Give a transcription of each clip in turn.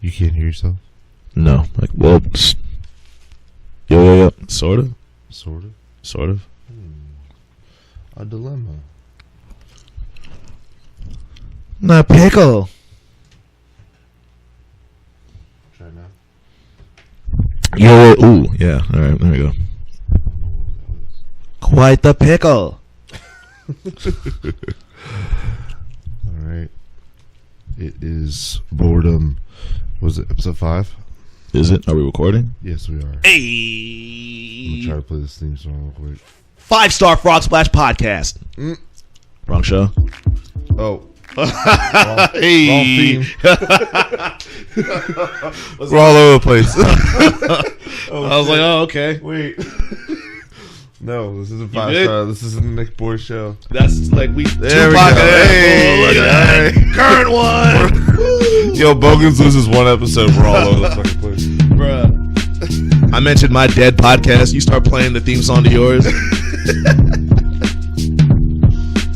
You can't hear yourself? No. Like, well, yo. Sort of. A dilemma. Not pickle. Try now. Yo, ooh, yeah. All right, there we go. Quite the pickle. All right. It is Bohrdom. Was it episode 5? Is it? Are we recording? Yes, we are. Hey. I'm gonna try to play this theme song real quick. 5-star Frog Splash podcast. Wrong show. Oh. Wrong theme. We're all over the place. I was like, oh, okay. Wait. No, this isn't 5-star. This isn't the Nick Boy show. That's like There we go. Hey, look at that. Current one. Yo, Bogans loses one episode. We're all over the fucking place. Bruh. I mentioned my dead podcast. You start playing the theme song to yours.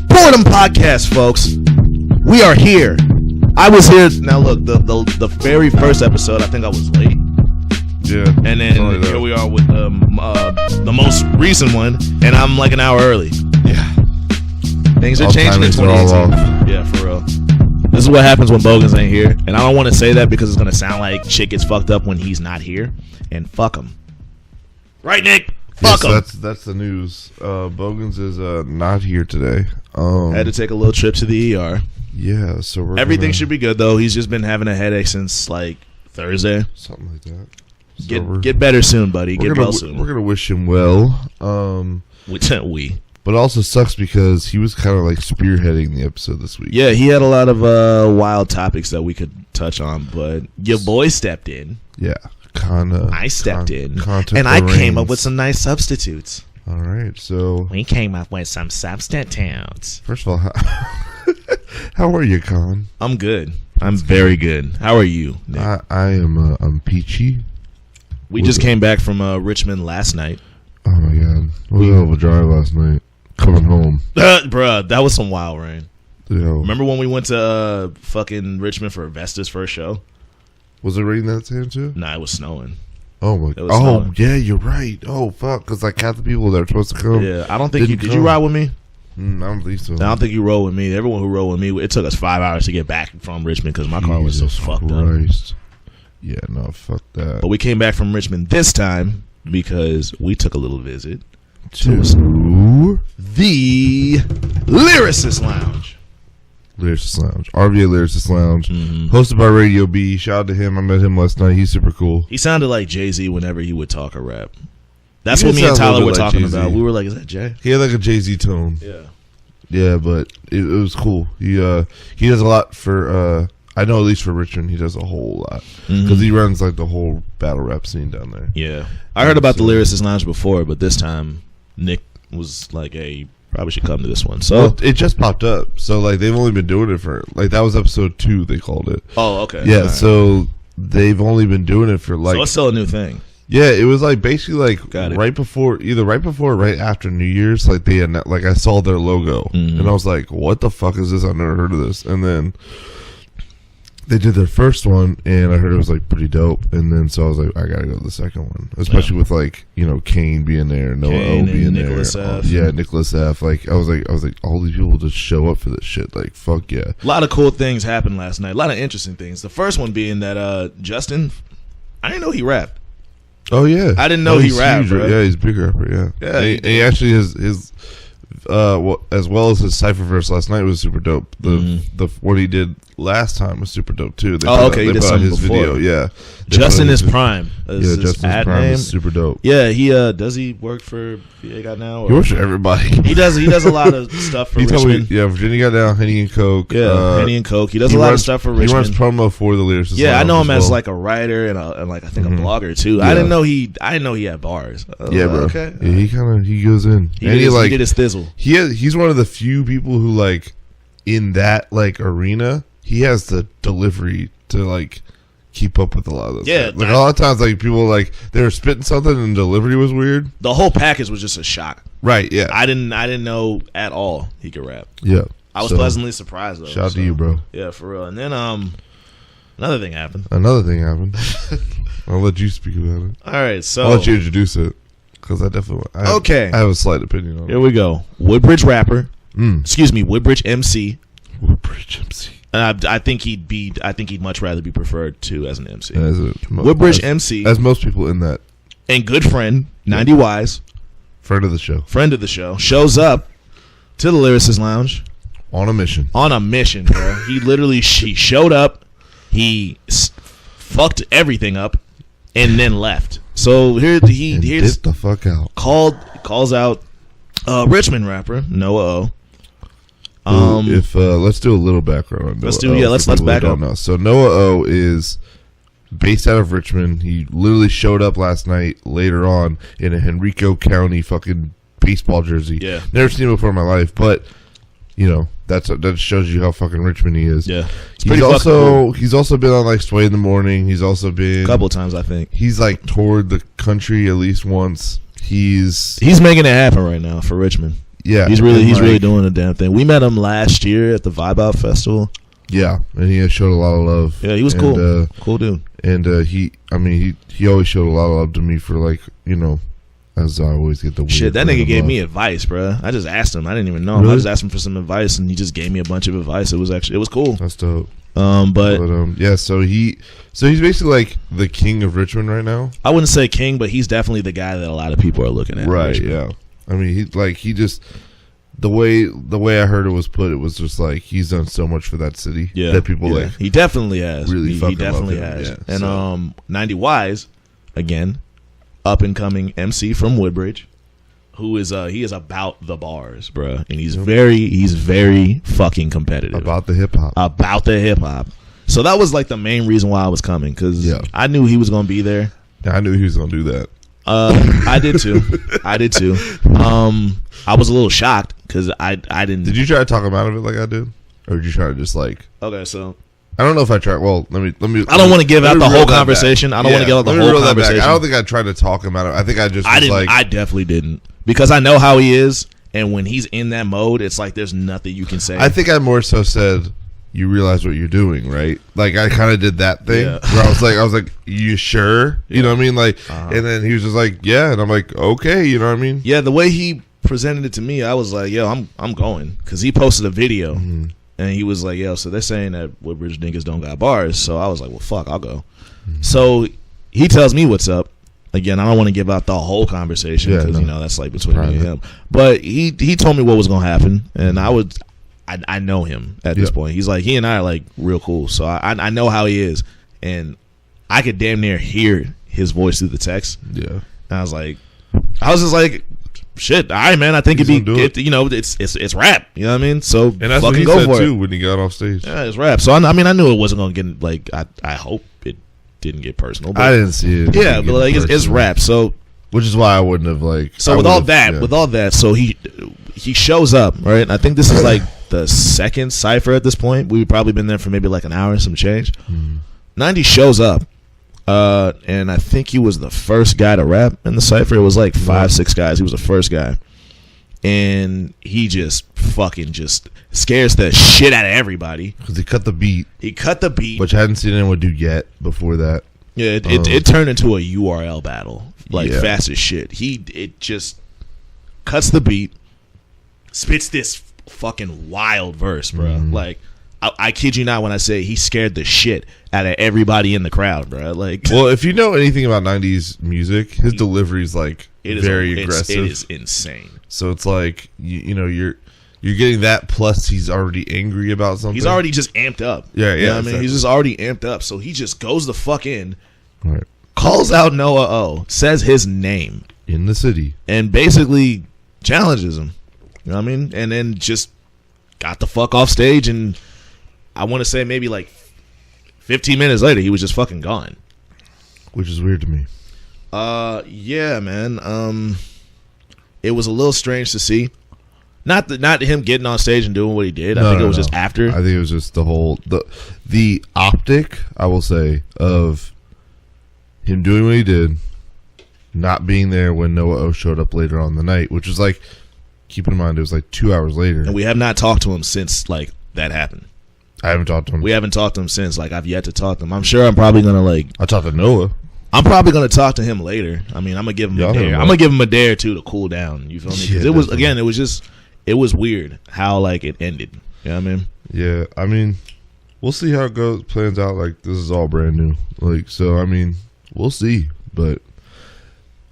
Bohrdom podcast, folks. We are here. I was here. Now look, the very first episode, I think I was late. Yeah. And then here we are with the most recent one, and I'm like an hour early. Yeah. Things are changing in 2018. Yeah, for real. This is what happens when Bogans ain't here. And I don't want to say that because it's going to sound like shit gets fucked up when he's not here. And fuck him. Right, Nick? Fuck him. That's the news. Bogans is not here today. Had to take a little trip to the ER. Yeah, so everything should be good, though. He's just been having a headache since, like, Thursday. Something like that. So get better soon, buddy. Get well soon. We're going to wish him well. We. But it also sucks because he was kind of like spearheading the episode this week. Yeah, he had a lot of wild topics that we could touch on, but your boy stepped in. Yeah. I stepped in. And I came up with some nice substitutes. All right, so we came up with some substitutes. First of all, how are you, Con? I'm good. I'm very good. How are you, Nick? I am I'm peachy. We just came back from Richmond last night. Oh my god. What a hell of a drive last night. Coming home. Bruh, that was some wild rain. Yo. Remember when we went to fucking Richmond for Vesta's first show? Was it raining that time too? Nah, it was snowing. Oh my god. Oh, yeah, you're right. Oh, fuck. Because like half the people that are supposed to come. Yeah, I don't think did you ride with me? I don't think so. I don't think you rode with me. Everyone who rode with me, it took us 5 hours to get back from Richmond because my car was so fucked up. Yeah, no, fuck that. But we came back from Richmond this time because we took a little visit to the Lyricist Lounge. Lyricist Lounge. RVA Lyricist Lounge. Hosted by Radio B. Shout out to him. I met him last night. He's super cool. He sounded like Jay-Z whenever he would talk or rap. That's what me and Tyler were talking about. We were like, is that Jay? He had like a Jay-Z tone. Yeah. Yeah, but it was cool. He does a lot for... I know at least for Richmond, he does a whole lot. Because he runs like the whole battle rap scene down there. Yeah. I heard about the Lyricist Lounge before, but this time Nick was like, hey, probably should come to this one. So well, it just popped up. So like they've only been doing it for like that was episode 2 they called it. Oh, okay. Yeah, right. So they've only been doing it for like so it's still a new thing. Yeah, it was like basically like right before or right after New Year's, like they had, like I saw their logo and I was like, what the fuck is this? I've never heard of this. And then they did their first one, and I heard it was like pretty dope. And then so I was like, I gotta go to the second one, especially with like Kane being there, Noah O being there, Nicholas F. Yeah, Nicholas F. Like I was like, all these people just show up for this shit. Like fuck yeah. A lot of cool things happened last night. A lot of interesting things. The first one being that Justin, I didn't know he rapped. Oh yeah, I didn't know he rapped. Bro. Yeah, he's a big rapper. Yeah, yeah. And he actually his as well as his cypher verse last night was super dope. The what he did last time was super dope too. They he did something his before. Video. Yeah, Justin is Prime. Yeah, Justin Prime is super dope. Yeah, he does he work for VA Got Now? Or? He works for everybody. He does a lot of stuff for Richmond. Virginia Got Down, Henny and Coke. Yeah, Henny and Coke. He does a lot of stuff for Richmond. He runs promo for the Lyricist. Yeah, I know him as like a writer and like I think a blogger too. Yeah. I didn't know he had bars. Yeah, bro. Okay. Yeah, he goes in. He did his thizzle. He's one of the few people who like in that like arena. He has the delivery to like keep up with a lot of those. Yeah, like a lot of times, like people like they were spitting something and delivery was weird. The whole package was just a shock. Right? Yeah. I didn't know at all he could rap. Yeah. I was pleasantly surprised though. Shout out to you, bro. Yeah, for real. And then Another thing happened. I'll let you speak about it. All right, so I'll let you introduce it because I have a slight opinion on it. Here we go. Woodbridge rapper. Excuse me, Woodbridge MC. Woodbridge MC. And I think he'd much rather be preferred to as an MC. Woodbridge MC, as most people in that, and good friend 90 Wise, friend of the show, shows up to the Lyricist Lounge on a mission, bro. He showed up, he fucked everything up, and then left. So here's the fuck out. Calls out Richmond rapper Noah O. Let's do a little background on Noah. Let's back up. So Noah O is based out of Richmond. He literally showed up last night later on in a Henrico County fucking baseball jersey. Yeah. Never seen him before in my life, but you know, that shows you how fucking Richmond he is. Yeah. He's also been on like Sway in the Morning. He's also been a couple of times, I think. He's like toured the country at least once. He's making it happen right now for Richmond. Yeah, he's really doing a damn thing. We met him last year at the Vibe Out Festival. Yeah, and he showed a lot of love. Yeah, he was cool. Cool dude. And he always showed a lot of love to me for, like, you know, as I always get the weird shit. That nigga gave me advice, bro. I just asked him. I didn't even know him. Really? I just asked him for some advice, and he just gave me a bunch of advice. It was cool. That's dope. But so he's basically like the king of Richmond right now. I wouldn't say king, but he's definitely the guy that a lot of people are looking at. Right? Yeah. I mean, he just the way I heard it was put, it was just like he's done so much for that city. Yeah, that people like. He definitely has. Really, he definitely has. Yeah, and 90 Wise, again, up and coming MC from Woodbridge, who is he is about the bars, bro, and he's very fucking competitive about the hip hop. So that was like the main reason why I was coming, because I knew he was gonna be there. I knew he was gonna do that. I did too. I was a little shocked because I didn't. Did you try to talk him out of it like I did, or did you try to just like? Okay, so I don't know if I tried. Well, let me. I don't want to give out the whole conversation. I don't want to give out the whole conversation. I don't think I tried to talk him out of it. I think I just. I definitely didn't, because I know how he is, and when he's in that mode, it's like there's nothing you can say. I think I more so said, you realize what you're doing, right? Like, I kind of did that thing where I was like, you sure? You know what I mean? Like, and then he was just like, yeah, and I'm like, okay, you know what I mean? Yeah, the way he presented it to me, I was like, yo, I'm going, because he posted a video, and he was like, yo, so they're saying that Woodbridge niggas don't got bars, so I was like, well, fuck, I'll go. So he tells me what's up. Again, I don't want to give out the whole conversation, because you know that's like between me and him. But he told me what was gonna happen, and I know him at this point. He's like, he and I are like real cool. So I know how he is. And I could damn near hear his voice through the text. Yeah. And I was just like, shit, all right, man. I think it's rap. You know what I mean? So and that's what he said too when he got off stage. Yeah, it's rap. So I knew it wasn't going to get, like, I hope it didn't get personal. But I didn't see it. Yeah, but like it's rap. So. Which is why I wouldn't have like. So with all that, so he shows up, right? I think this is like the second cipher at this point. We've probably been there for maybe like an hour and some change. 90 shows up, and I think he was the first guy to rap in the cipher. It was like 5-6 guys. He was the first guy, and he just fucking scares the shit out of everybody because he cut the beat. Which I hadn't seen anyone do yet before that. Yeah, it turned into a URL battle, like fast as shit. It just cuts the beat, spits this fucking wild verse, bro. Like, I kid you not when I say he scared the shit out of everybody in the crowd, bro. Like, well, if you know anything about 90s music, his delivery is like very aggressive. It is insane. So it's like you know you're getting that, plus he's already angry about something. He's already just amped up. Yeah. You know what I mean, he's just already amped up. So he just goes the fuck in, right? Calls out Noah O, says his name in the city, and basically challenges him. You know what I mean? And then just got the fuck off stage, and I want to say maybe like 15 minutes later, he was just fucking gone. Which is weird to me. Yeah, man. It was a little strange to see. Not him getting on stage and doing what he did. I think it was just after. I think it was just the whole the optic, I will say, of him doing what he did, not being there when Noah O showed up later on the night, which was like, keep in mind, it was like 2 hours later. And we have not talked to him since like that happened. I haven't talked to him. We haven't talked to him since. Like, I've yet to talk to him. I'm sure I'm probably gonna I talked to Noah. I'm probably gonna talk to him later. I mean, I'm gonna give him a day. I'm gonna give him a day or two to cool down. You feel me? Because it was weird how like it ended. You know what I mean? Yeah, I mean, we'll see how it goes. Plans out. Like, this is all brand new. Like, so I mean, we'll see. But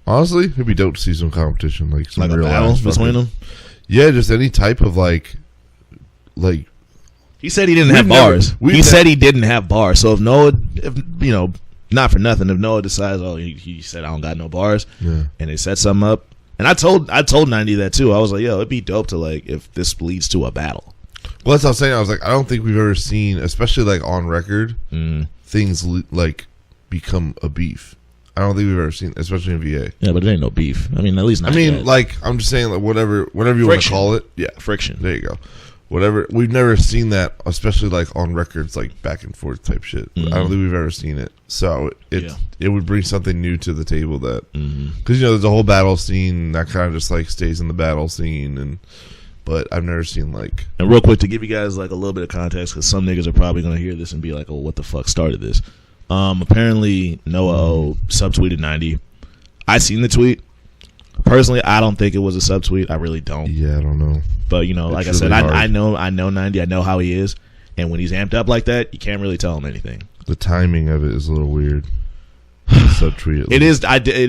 honestly, it'd be dope to see some competition, like some real a battle between them. Yeah, just any type of like. He said he didn't have bars. He said he didn't have bars. So if Noah, not for nothing, if Noah decides, he said I don't got no bars, and they set something up, and I told 90 that too. I was like, yo, it'd be dope to like if this leads to a battle. Well, that's what I was saying. I was like, I don't think we've ever seen, especially like on record, things like become a beef. I don't think we've ever seen, especially in VA. Yeah, but it ain't no beef. I mean, at least not yet. Like, I'm just saying, like, whatever you want to call it. Yeah, friction. There you go. Whatever. We've never seen that, especially like on records, like back and forth type shit. I don't think we've ever seen it. So it would bring something new to the table that, because there's a whole battle scene that kind of just like stays in the battle scene, but I've never seen like. And real quick to give you guys like a little bit of context, because some niggas are probably gonna hear this and be like, "Oh, what the fuck started this?" Apparently Noah subtweeted 90. I seen the tweet. Personally, I don't think it was a subtweet. I really don't. Yeah, I don't know. But like I said, I know 90. I know how he is, and when he's amped up like that, you can't really tell him anything. The timing of it is a little weird. Subtweet. It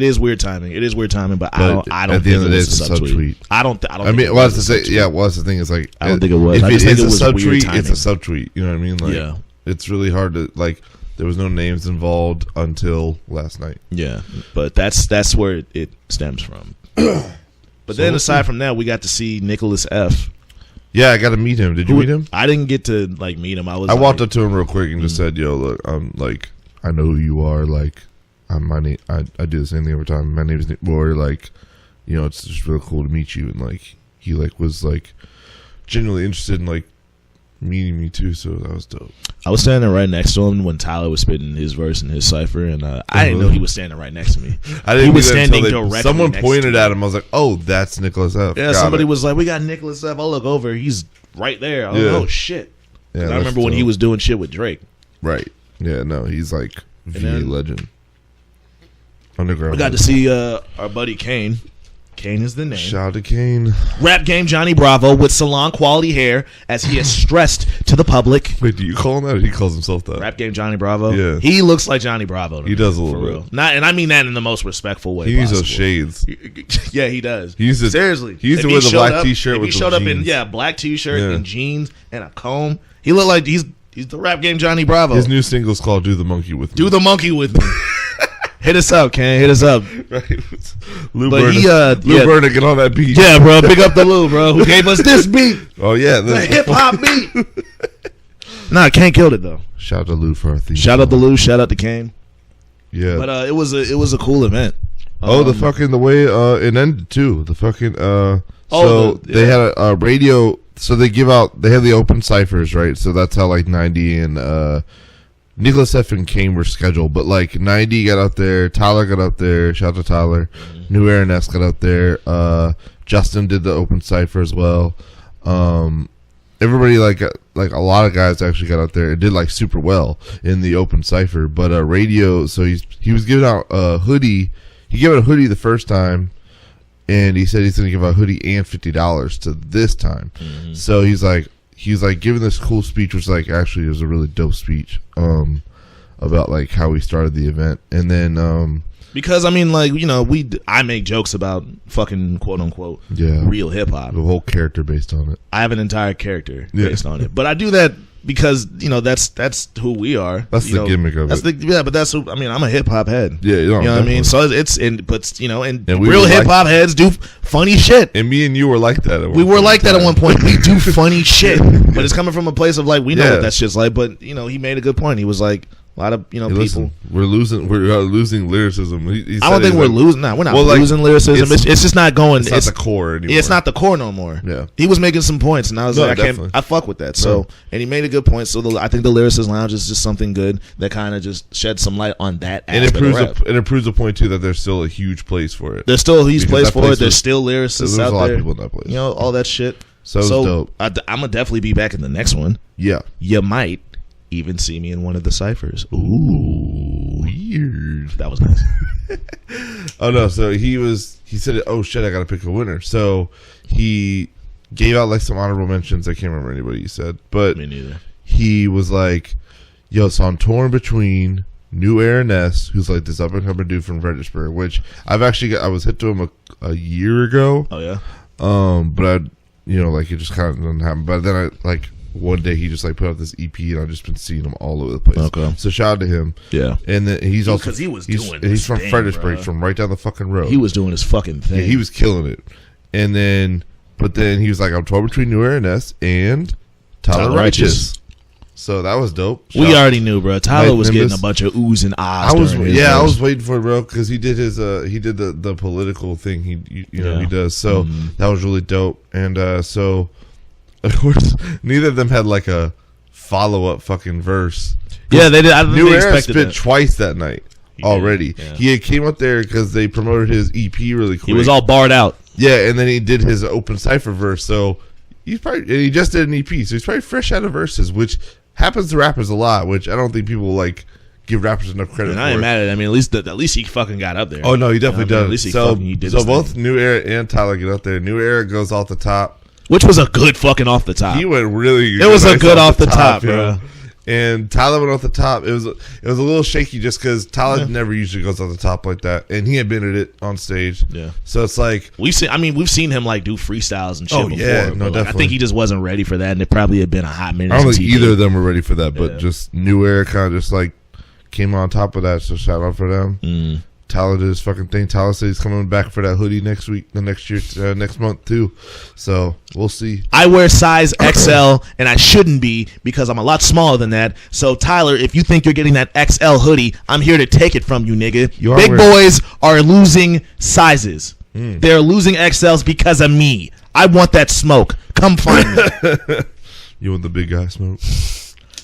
is weird timing. It is weird timing, but I don't. At the end of the day, it's a subtweet. I don't. I mean, what's the say? Yeah, what's the thing is like. I don't think it was. If it is a subtweet, it's a subtweet. You know what I mean? Like, yeah. It's really hard to like. There was no names involved until last night. Yeah, but that's where it stems from. But then aside from that, we got to see Nicholas F. Yeah, I got to meet him. Did you meet him? I didn't get to like meet him. I walked up to him real quick and just said, "Yo, look, I'm like, I know who you are. Like, my name. I do the same thing every time. My name is Nick Boy. Like, it's just real cool to meet you." And like, he like was like genuinely interested in like meeting me too. So that was dope. I was standing right next to him when Tyler was spitting his verse in his cipher, and I didn't know he was standing right next to me. He was standing directly. Someone pointed at him. I was like, "Oh, that's Nicholas F." Yeah, somebody was like, "We got Nicholas F." I look over, he's right there. I was like, "Oh shit!" Yeah, I remember when he was doing shit with Drake. Right. Yeah. No, he's like VA legend. Underground. We got to see our buddy Kane. Kane is the name. Shout out to Kane. Rap game Johnny Bravo with salon quality hair as he is stressed to the public. Wait, do you call him that or he calls himself that? Rap game Johnny Bravo? Yeah. He looks like Johnny Bravo. He does a little bit. Real. And I mean that in the most respectful way. He needs those shades. Yeah, he does. Seriously. He used to wear the black t-shirt with the jeans. He showed up in black t-shirt and jeans and a comb. He looked like he's the rap game Johnny Bravo. His new single's called Do the Monkey With Me. Do the Monkey With Me. Hit us up, Ken. Hit us up. Right. Lou Burner, get on that beat. Yeah, bro. Big up the Lou, bro, who gave us this beat. Oh, yeah. The hip-hop beat. Nah, Kane killed it, though. Shout out to Lou for our theme. Shout out to Lou. Shout out to Kane. Yeah. But it was a cool event. The way it ended, too. The fucking... they had a radio... So they have the open ciphers, right? So that's how, like, 90 and... Nicholas F. and Kane were scheduled, but like 90 got out there, Tyler got out there, shout out to Tyler, New Aaron S. got out there, Justin did the open cipher as well. Everybody like a lot of guys actually got out there and did like super well in the open cipher. But radio, so he was giving out a hoodie. He gave out a hoodie the first time, and he said he's going to give out a hoodie and $50 to this time. So he's like giving this cool speech, which like actually was a really dope speech about like how we started the event. And then because I mean, like, I make jokes about fucking quote unquote real hip hop, the whole character based on it. I have an entire character based on it, but I do that because that's who we are. That's the gimmick of it. But that's who, I mean, I'm a hip hop head. Yeah, you know what I mean. So and real hip hop heads do funny shit. And me and you were like that. We were like that at one point. We do funny shit, but it's coming from a place of like we know what that shit's like. But he made a good point. He was like, a lot of people. Listen, we're losing lyricism. He I don't think we're losing. We're not losing lyricism. It's just not going. It's not the core anymore. It's not the core no more. Yeah, he was making some points, and I was like, I fuck with that. So, and he made a good point. So I think the Lyricist Lounge is just something good that kind of just sheds some light on that. And it proves the point too that there's still a huge place for it. There's still a huge place for it. There's still lyricists out there. There's a lot of people in that place. All that shit. So it was dope. I'm gonna definitely be back in the next one. Yeah. You might even see me in one of the ciphers. Ooh, weird. That was nice. Oh no, so he said, oh shit, I gotta pick a winner. So he gave out like some honorable mentions. I can't remember anybody he said, but Me neither. he was like, yo, so I'm torn between New Era Ness, who's like this up and coming dude from Fredericksburg, which I was hit to him a year ago. Oh yeah. But like it just kind of didn't happen. But then I like one day he just like put out this EP, and I've just been seeing him all over the place. Okay. So shout out to him. Yeah. And then he's also because he's from Fredericksburg, from right down the fucking road. He was doing his fucking thing. Yeah, he was killing it. And then, but then he was like, I'm torn between New Era Ness and Tyler Righteous. So that was dope. We already knew, bro. Tyler was getting a bunch of oohs and ahs. I was waiting for it, bro, because he did the political thing he does. So that was really dope. And so of course neither of them had like a follow up fucking verse. Yeah, they did. I New Era spit twice that night already. Yeah. He had came up there because they promoted his EP really quick. He was all barred out. Yeah, and then he did his open cipher verse. So he just did an EP, so he's probably fresh out of verses, which happens to rappers a lot, which I don't think people like give rappers enough credit for. I ain't mad at it. I mean, at least he fucking got up there. Oh no, he definitely does. At least he did his both thing. New Era and Tyler get up there. New Era goes off the top, which was a good fucking off the top. He went really. It was a good off the top, bro. And Tyler went off the top. It was a little shaky just because Tyler never usually goes off the top like that, and he admitted it on stage. Yeah. So it's like we've seen him like do freestyles and shit before. Yeah, no, definitely. I think he just wasn't ready for that, and it probably had been a hot minute. I don't think either of them were ready for that, but just New Era kind of just like came on top of that. So shout out for them. Tyler did his fucking thing. Tyler said he's coming back for that hoodie next month too. So we'll see. I wear size XL and I shouldn't be because I'm a lot smaller than that. So Tyler, if you think you're getting that XL hoodie, I'm here to take it from you, nigga. Big boys are losing sizes. They're losing XLs because of me. I want that smoke. Come find me. You want the big guy smoke?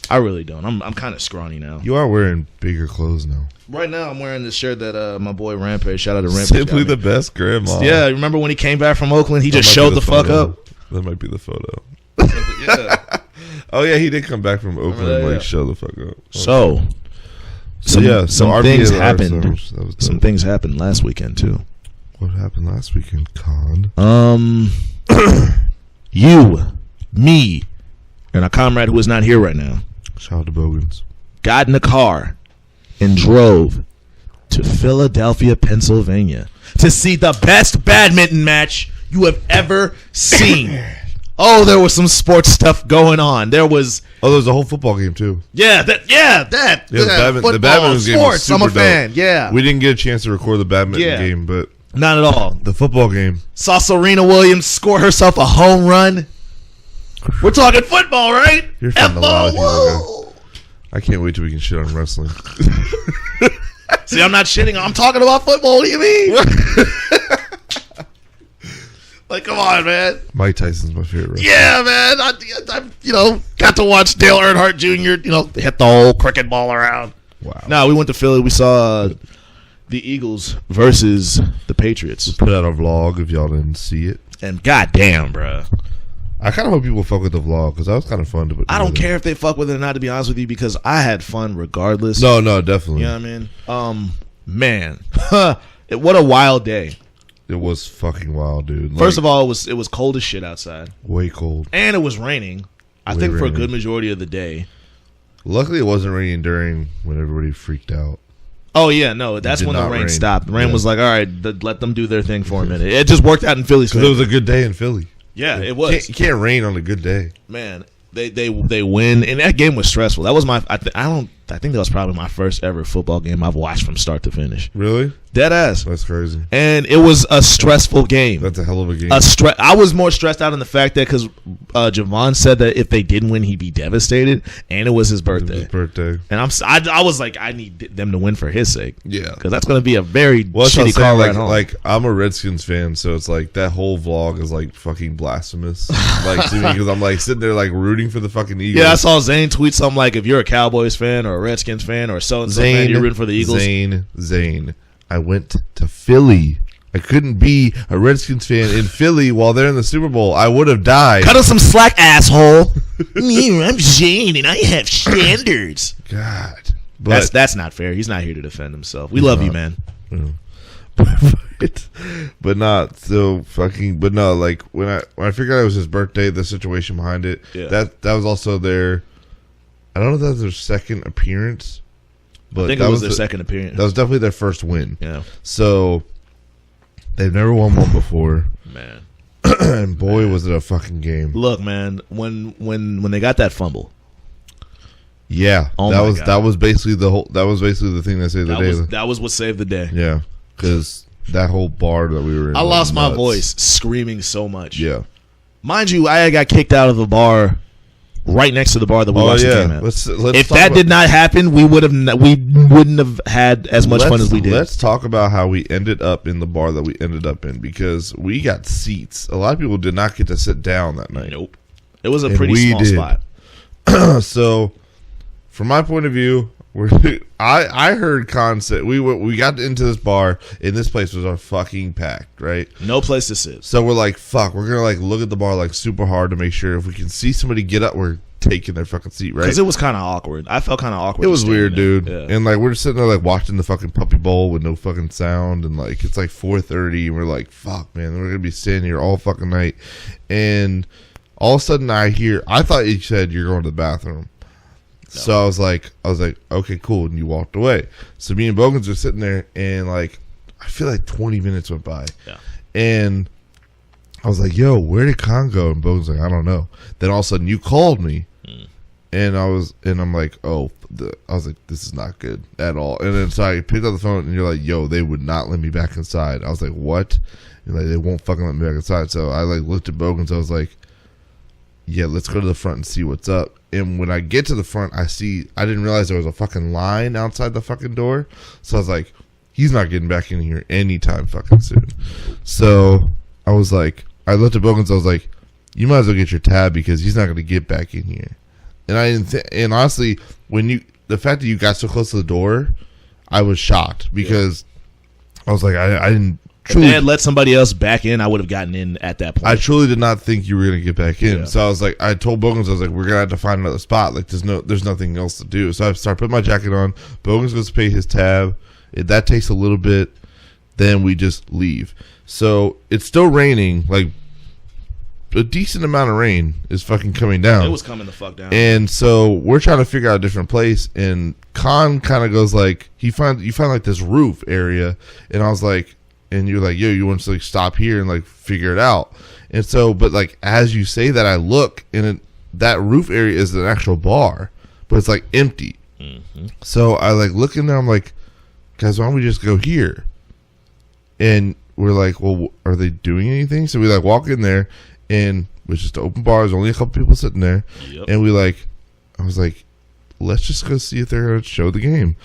I really don't. I'm kind of scrawny now. You are wearing bigger clothes now. Right now, I'm wearing this shirt that my boy Rampage, shout out to Rampage. Simply the best grandma. Yeah, remember when he came back from Oakland? He just showed the fuck up. That might be the photo. Yeah. Oh yeah, he did come back from Oakland and like show the fuck up. So some things happened. Some things happened last weekend too. What happened last weekend, Con? You, me, and a comrade who is not here right now. Shout out to Bogans. Got in a car and drove to Philadelphia, Pennsylvania to see the best badminton match you have ever seen. Oh, there was some sports stuff going on. There was a whole football game too. The badminton game was super I'm a fan. dope. Yeah, we didn't get a chance to record the badminton game, but not at all. The football game. Saw Serena Williams score herself a home run. We're talking football, right? You're fun a lot of people. I can't wait till we can shit on wrestling. See, I'm not shitting. I'm talking about football. What do you mean? Like, come on, man. Mike Tyson's my favorite wrestler. Yeah, man. I got to watch Dale Earnhardt Jr., hit the whole cricket ball around. Wow. No, we went to Philly. We saw the Eagles versus the Patriots. We put out a vlog if y'all didn't see it. And goddamn, bro. I kind of hope people fuck with the vlog because that was kind of fun to put together. I don't care if they fuck with it or not, to be honest with you, because I had fun regardless. No, definitely. You know what I mean? Man. What a wild day. It was fucking wild, dude. First of all, it was cold as shit outside. Way cold. And it was raining. I think for a good majority of the day. Luckily, it wasn't raining during when everybody freaked out. Oh, yeah, no. That's when the rain stopped. The rain was like, all right, let them do their thing for a minute. It just worked out in Philly's favor. It was a good day in Philly. Yeah, it was. You can't rain on a good day. Man, they win, and that game was stressful. That was I think that was probably my first ever football game I've watched from start to finish. Really? Dead ass. That's crazy. And it was a stressful game. That's a hell of a game. I was more stressed out in the fact that because Javon said that if they didn't win, he'd be devastated, and it was his birthday. And I was like, I need them to win for his sake. Yeah, because that's going to be a very shitty car ride home. Like I'm a Redskins fan, so it's like that whole vlog is like fucking blasphemous. Like to me, because I'm like sitting there like rooting for the fucking Eagles. Yeah, I saw Zane tweet something like, if you're a Cowboys fan or a Redskins fan or so and so fan, you're rooting for the Eagles. Zane. I went to Philly I couldn't be a Redskins fan in Philly while they're in the Super Bowl. I would have died. Cut us some slack, asshole. I'm Shane, and I have standards. God. But that's not fair. He's not here to defend himself. We love you, man. But not so fucking. But no, like when I figured out it was his birthday, the situation behind it. Yeah. That was also their. I don't know if that was their second appearance. But I think it was their second appearance. That was definitely their first win. Yeah. So they've never won one before. Man. And boy, was it a fucking game. Look, man, when they got that fumble. Yeah. That was basically the thing that saved the day. That was what saved the day. Yeah. Because that whole bar that we were in. I lost my voice screaming so much. Yeah. Mind you, I got kicked out of the bar right next to the bar that we watched the game at. If that did not happen, we wouldn't have had as much fun as we did. Let's talk about how we ended up in the bar that we ended up in, because we got seats. A lot of people did not get to sit down that night. Nope. It was a pretty small spot. So, from my point of view, I heard concept. We got into this bar, and this place was fucking packed, right? No place to sit. So we're like, fuck, we're gonna like look at the bar like super hard to make sure if we can see somebody get up, we're taking their fucking seat, right? Because it was kind of awkward. I felt kind of awkward. It was weird, dude. Yeah. And like we're just sitting there like watching the fucking Puppy Bowl with no fucking sound, and like it's like 4:30, and we're like, fuck, man, we're gonna be sitting here all fucking night, and all of a sudden I thought you said you're going to the bathroom. No. So I was like, okay, cool. And you walked away. So me and Bogans are sitting there, and like, I feel like 20 minutes went by. Yeah. And I was like, yo, where did Con go? And Bogans like, I don't know. Then all of a sudden you called me. And I'm like, I was like, this is not good at all. And then so I picked up the phone, and you're like, yo, they would not let me back inside. I was like, what? And like, they won't fucking let me back inside. So I like looked at Bogans. I was like, yeah, let's go to the front and see what's up. And when I get to the front, I didn't realize there was a fucking line outside the fucking door. So I was like, he's not getting back in here anytime fucking soon. So I was like, I looked at Bogans. I was like, you might as well get your tab, because he's not going to get back in here. And I didn't. And honestly, the fact that you got so close to the door, I was shocked, because I was like, I didn't. If they had let somebody else back in, I would have gotten in at that point. I truly did not think you were going to get back in. Yeah. So I was like, I told Bogans, I was like, we're going to have to find another spot. Like, there's nothing else to do. So I started putting my jacket on. Bogans goes to pay his tab. That takes a little bit. Then we just leave. So it's still raining. Like, a decent amount of rain is fucking coming down. It was coming the fuck down. And so we're trying to figure out a different place. And Con kind of goes like, you find like this roof area. And I was like, and you're like, yo, you want to like stop here and like figure it out. And so, but like as you say that, I look, and that roof area is an actual bar, but it's like empty. Mm-hmm. So I like look in there. I'm like, guys, why don't we just go here? And we're like, well, are they doing anything? So we like walk in there, and it's just an open bar. There's only a couple people sitting there. Yep. And I was like, let's just go see if they're going to show the game.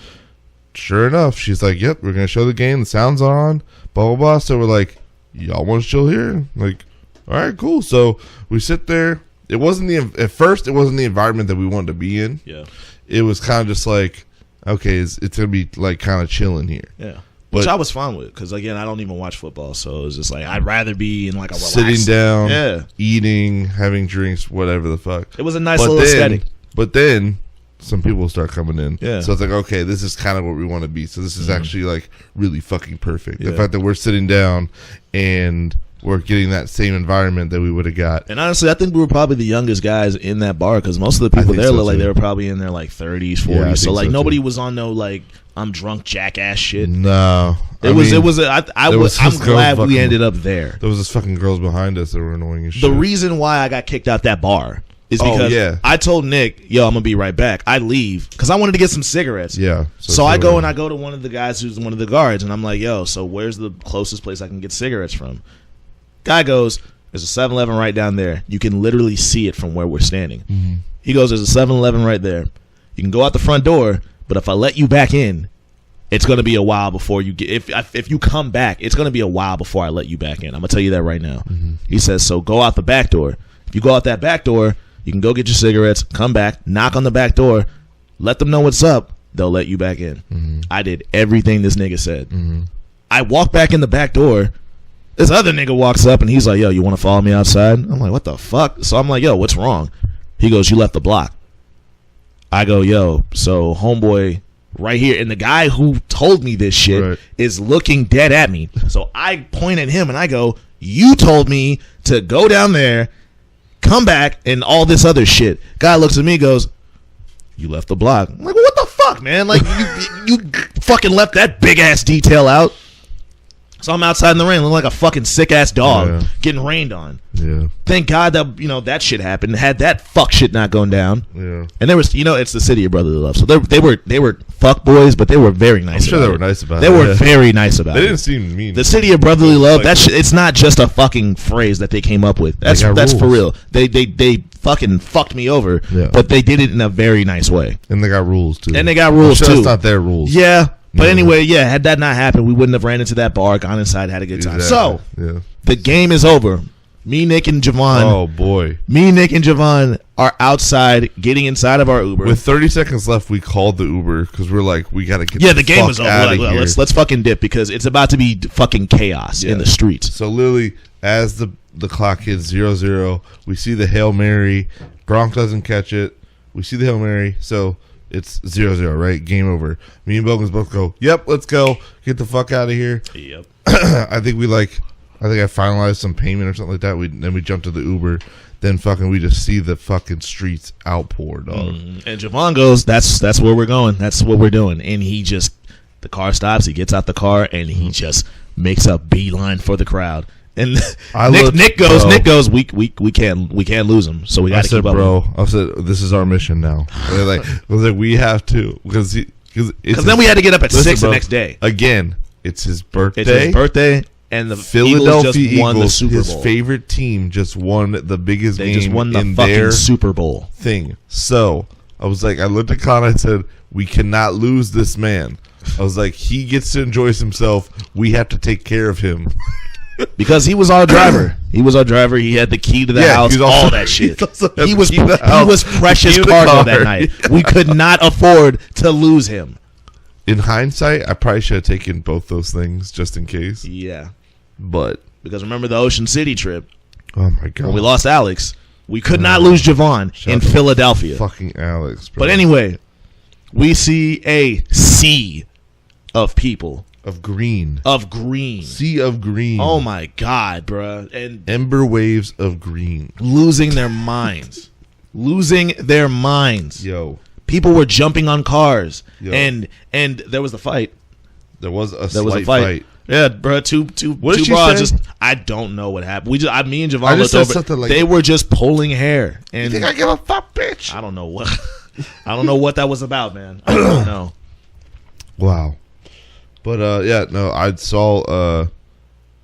Sure enough, she's like, yep, we're going to show the game. The sound's on, blah, blah, blah. So we're like, y'all want to chill here? Like, all right, cool. So we sit there. At first, it wasn't the environment that we wanted to be in. Yeah. It was kind of just like, okay, it's going to be like kind of chilling here. Yeah. Which I was fine with, because again, I don't even watch football, so it's just like I'd rather be in like a relaxed, sitting down, eating, having drinks, whatever the fuck. It was a nice little aesthetic. But then some people start coming in, yeah. So it's like, okay, this is kind of what we want to be. So this is actually like really fucking perfect. The fact that we're sitting down and we're getting that same environment that we would have got. And honestly, I think we were probably the youngest guys in that bar, because most of the people there look like they were probably in their like 30s, 40s. Yeah, so like nobody was on no like I'm drunk jackass shit. No, I'm glad we ended up there. There was this fucking girls behind us that were annoying as shit. The reason why I got kicked out that bar is because I told Nick, yo, I'm gonna be right back. I leave because I wanted to get some cigarettes. Yeah. So I go to one of the guys who's one of the guards, and I'm like, yo, so where's the closest place I can get cigarettes from? Guy goes, there's a 7-Eleven right down there. You can literally see it from where we're standing. Mm-hmm. He goes, there's a 7-Eleven right there. You can go out the front door, but if I let you back in, it's going to be a while before you get. If you come back, it's going to be a while before I let you back in. I'm going to tell you that right now. Mm-hmm. He says, so go out the back door. If you go out that back door, you can go get your cigarettes, come back, knock on the back door, let them know what's up. They'll let you back in. Mm-hmm. I did everything this nigga said. Mm-hmm. I walk back in the back door. This other nigga walks up and he's like, yo, you want to follow me outside? I'm like, what the fuck? So I'm like, yo, what's wrong? He goes, you left the block. I go, yo, so homeboy right here. And the guy who told me this shit is looking dead at me. So I point at him and I go, you told me to go down there, come back, and all this other shit. Guy looks at me and goes, you left the block. I'm like, well, what the fuck, man? Like, you fucking left that big-ass detail out. So I'm outside in the rain looking like a fucking sick-ass dog getting rained on. Yeah. Thank God that, that shit happened. Had that fuck shit not gone down. Yeah. And there was, it's the city of brotherly love. So they were fuck boys, but they were very nice about it. I'm sure they were nice about it. They were very nice about it. They didn't seem mean. The city of brotherly love, that shit, it's not just a fucking phrase that they came up with. That's for real. They fucking fucked me over, but they did it in a very nice way. And they got rules, too. It's not their rules. Yeah. But anyway, had that not happened, we wouldn't have ran into that bar, gone inside, had a good time. Exactly. So, the game is over. Me, Nick, and Javon. Oh, boy. Me, Nick, and Javon are outside, getting inside of our Uber. With 30 seconds left, we called the Uber because we're like, we got to get the game is over. Let's fucking dip because it's about to be fucking chaos in the streets. So, literally, as the clock hits 0-0, we see the Hail Mary. Gronk doesn't catch it. We see the Hail Mary. So, it's 0-0, right? Game over. Me and Bogans both go, yep, let's go. Get the fuck out of here. Yep. I think I finalized some payment or something like that. Then we jumped to the Uber. Then fucking we just see the fucking streets outpour, dog. And Javon goes, that's where we're going. That's what we're doing. And the car stops. He gets out the car and he just makes a beeline for the crowd. And Nick goes, we can't lose him. So we got to keep up. Bro, I said, this is our mission now. I was like, we have to because then we had to get up at 6 the next day. Again, it's his birthday. And the Philadelphia Eagles won the Super Bowl. His favorite team just won the biggest game. They just won the in fucking their Super Bowl thing. So I was like, I looked at Con. I said, we cannot lose this man. I was like, he gets to enjoy himself. We have to take care of him. Because he was our driver. He had the key to the house, all that shit. He was precious cargo that night. We could not afford to lose him. In hindsight, I probably should have taken both those things just in case. Yeah. But because remember the Ocean City trip? Oh my god. When we lost Alex, we could not lose Javon in Philadelphia. Fucking Alex, bro. But anyway, we see a sea of people. Of green. Sea of green. Oh my god, bro. And ember waves of green. Losing their minds. Yo. People were jumping on cars. Yo. And there was the fight. There was a slight fight. Yeah, bro. Two broads. I don't know what happened. Me and Javon looked over. Like, they were just pulling hair. And you think I give a fuck, bitch? I don't know what. I don't know what that was about, man. I don't know. Wow. But I saw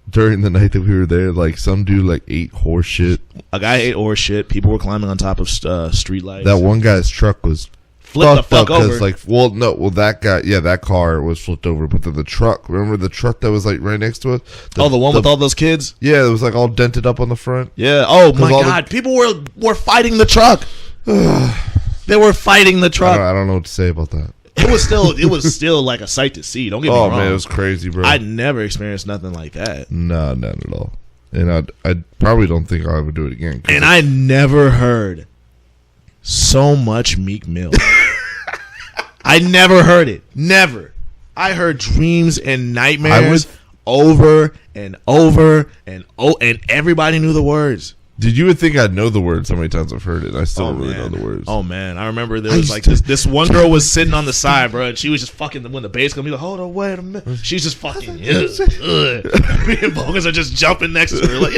during the night that we were there, like some dude ate horse shit. A guy ate horse shit. People were climbing on top of street lights. That one guy's truck was flipped the fuck over. That guy, that car was flipped over. But the truck, remember the truck that was right next to it? The one with all those kids? Yeah, it was all dented up on the front. Yeah. Oh my god, people were fighting the truck. They were fighting the truck. I don't know what to say about that. It was still like a sight to see. Don't get me wrong. Oh man, it was crazy, bro. I never experienced nothing like that. No, not at all. And I probably don't think I'll ever do it again. And I never heard so much Meek Mill. I never heard it. Never. I heard Dreams and Nightmares over and over and everybody knew the words. Did you think I'd know the words? How many times I've heard it? I still don't really know the words. Oh man, I remember there was this one girl was sitting on the side, bro, and she was just fucking when the bass gonna be like, hold on, wait a minute. She's just fucking. Me and Bogans are just jumping next to her, like,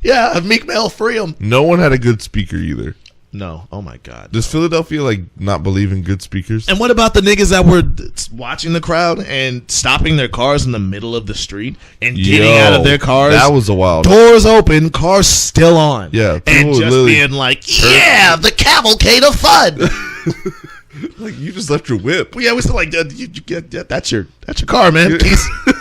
yeah, Meek Mill, free him. No one had a good speaker either. No, oh my god. Does Philadelphia not believe in good speakers? And what about the niggas that were watching the crowd and stopping their cars in the middle of the street and getting out of their cars? That was a wild. Doors open, cars still on. Yeah, and just being like, the cavalcade of fun. Like you just left your whip. Well, yeah, we still that's your car, man.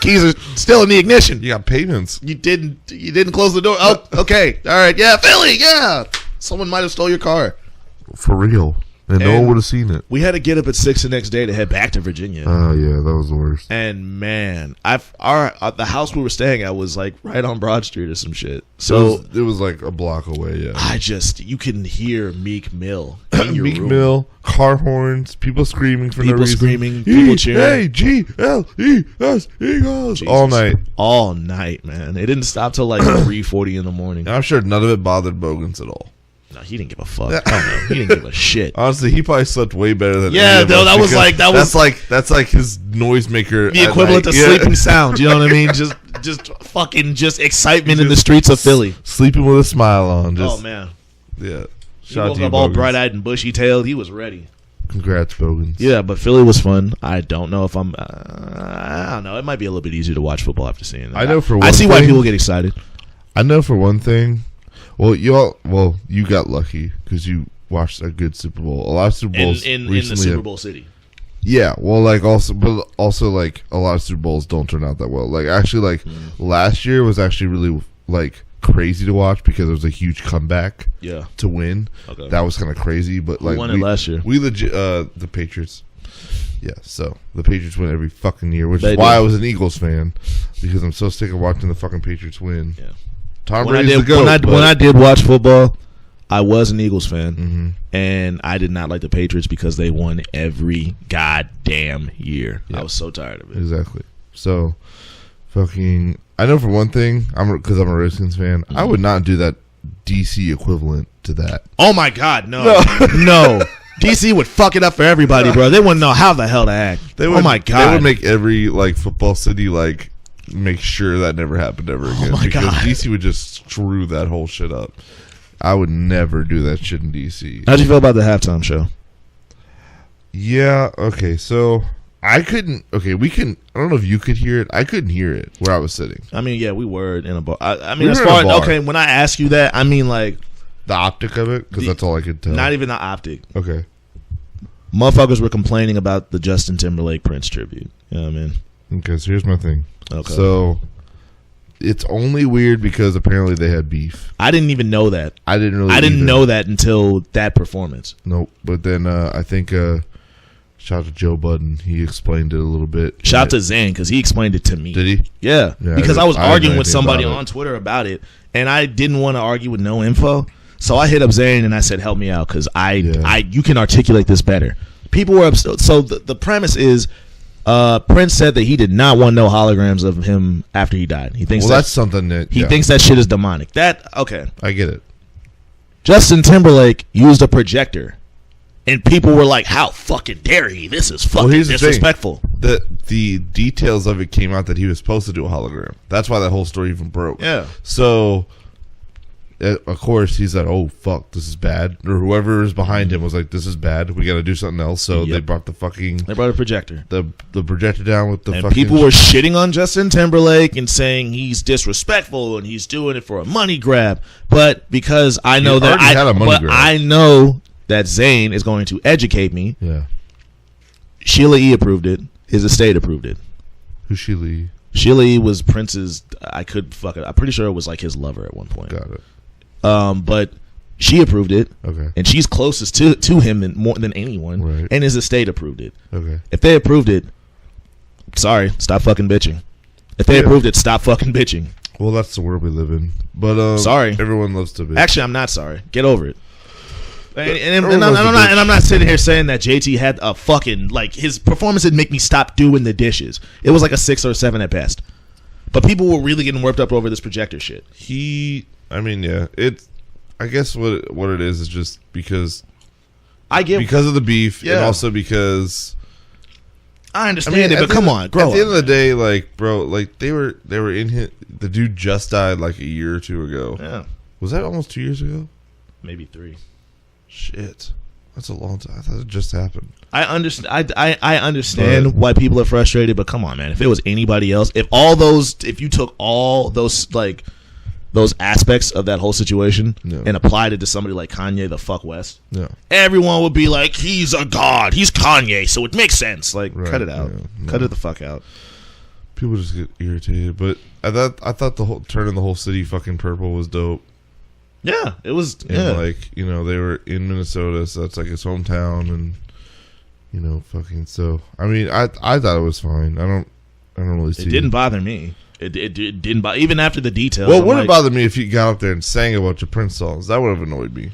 Keys are still in the ignition. You got payments. You didn't close the door. Oh, okay, all right, yeah, Philly, yeah. Someone might have stole your car. For real. And no one would have seen it. We had to get up at 6 the next day to head back to Virginia. Oh yeah, that was the worst. And man, the house we were staying at was like right on Broad Street or some shit. So it was like a block away. Yeah, you can hear Meek Mill in your Meek room. Mill, car horns, people screaming for no reason. People screaming, people cheering. EAGLES Eagles all night, man. It didn't stop till like 3:40 in the morning. I'm sure none of it bothered Bogans at all. No, he didn't give a fuck. I don't know. He didn't give a shit. Honestly, he probably slept way better than that's like his noisemaker. The equivalent to sleeping sound. You know what I mean? Just excitement in the streets of Philly. Sleeping with a smile on. Oh man. Yeah. He woke up all bright-eyed and bushy-tailed. He was ready. Congrats, Bogans. Yeah, but Philly was fun. I don't know if I don't know. It might be a little bit easier to watch football after seeing that. I know for one I see why people get excited. I know for one thing. Well, you got lucky because you watched a good Super Bowl. A lot of Super Bowls in the Super Bowl city. Yeah, well, like also like a lot of Super Bowls don't turn out that well. Like actually, like last year was actually really like crazy to watch because it was a huge comeback. Yeah, to win. Okay. That was kind of crazy. But who won it last year? We legit the Patriots. Yeah, so the Patriots win every fucking year, which is why I was an Eagles fan because I'm so sick of watching the fucking Patriots win. Yeah. Tom Brady's the GOAT. When I did watch football, I was an Eagles fan, and I did not like the Patriots because they won every goddamn year. Yep. I was so tired of it. Exactly. So, fucking, I know for one thing, because I'm a Redskins fan, I would not do that DC equivalent to that. Oh my God, no. No. DC would fuck it up for everybody, bro. They wouldn't know how the hell to act. Oh my God. They would make every like football city like make sure that never happened ever again. Oh my because God. DC would just screw that whole shit up. I would never do that shit in DC. How'd you feel about the halftime show? Yeah, okay, so I couldn't. Okay, we can. I don't know if you could hear it. I couldn't hear it where I was sitting. I mean, yeah, we were in a bar. I mean, as far as okay, when I ask you that, I mean like the optic of it, because that's all I could tell. Not even the optic. Okay. Motherfuckers were complaining about the Justin Timberlake Prince tribute. You know what I mean? Okay, so here's my thing. Okay. So it's only weird because apparently they had beef. I didn't even know that. I didn't know that until that performance. Nope. But then I think shout out to Joe Budden. He explained it a little bit. Shout out to Zane because he explained it to me. Did he? Yeah. Because I was arguing with somebody on Twitter about it, and I didn't want to argue with no info. So I hit up Zane and I said, "Help me out because you can articulate this better." People were upset. So the premise is, Prince said that he did not want no holograms of him after he died. He thinks that's something that he thinks that shit is demonic. Okay, I get it. Justin Timberlake used a projector, and people were like, "How fucking dare he? This is fucking disrespectful." The details of it came out that he was supposed to do a hologram. That's why that whole story even broke. Yeah. So, of course, he's like, "Oh fuck, this is bad," or whoever is behind him was like, "This is bad. We got to do something else." So they brought a projector. The projector down with the and fucking. People were shitting on Justin Timberlake and saying he's disrespectful and he's doing it for a money grab. But because I know I know that Zayn is going to educate me. Yeah. Sheila E. approved it. His estate approved it. Who's Sheila E.? Sheila E. was Prince's. I'm pretty sure it was like his lover at one point. Got it. But she approved it. Okay. And she's closest to him more than anyone. Right. And his estate approved it. Okay. If they approved it, sorry, stop fucking bitching. If they approved it, stop fucking bitching. Well, that's the world we live in. But sorry, everyone loves to bitch. Actually, I'm not sorry. Get over it. And I'm not sitting here saying that JT had a fucking like his performance didn't make me stop doing the dishes. It was like a 6 or 7 at best. But people were really getting worked up over this projector shit. I guess what it is just because because of the beef and also because I understand it, but come on, grow up. At the end of the day, like bro, like they were in his, the dude just died like a year or two ago. Yeah, was that almost 2 years ago? Maybe 3. Shit, that's a long time. I thought it just happened. I understand why people are frustrated, but come on, man. If it was anybody else, if you took all those like those aspects of that whole situation and applied it to somebody like Kanye the fuck West, everyone would be like, he's a god, he's Kanye, so it makes sense. Like, cut it out, cut it the fuck out. People just get irritated, but I thought the whole turning the whole city fucking purple was dope. Yeah, it was. And like, you know, they were in Minnesota, so that's like his hometown, and you know, fucking. So I mean, I thought it was fine. I don't really see. It didn't bother me. It didn't bother, even after the details. Well, it would have bothered me if he got up there and sang a bunch of Prince songs. That would have annoyed me.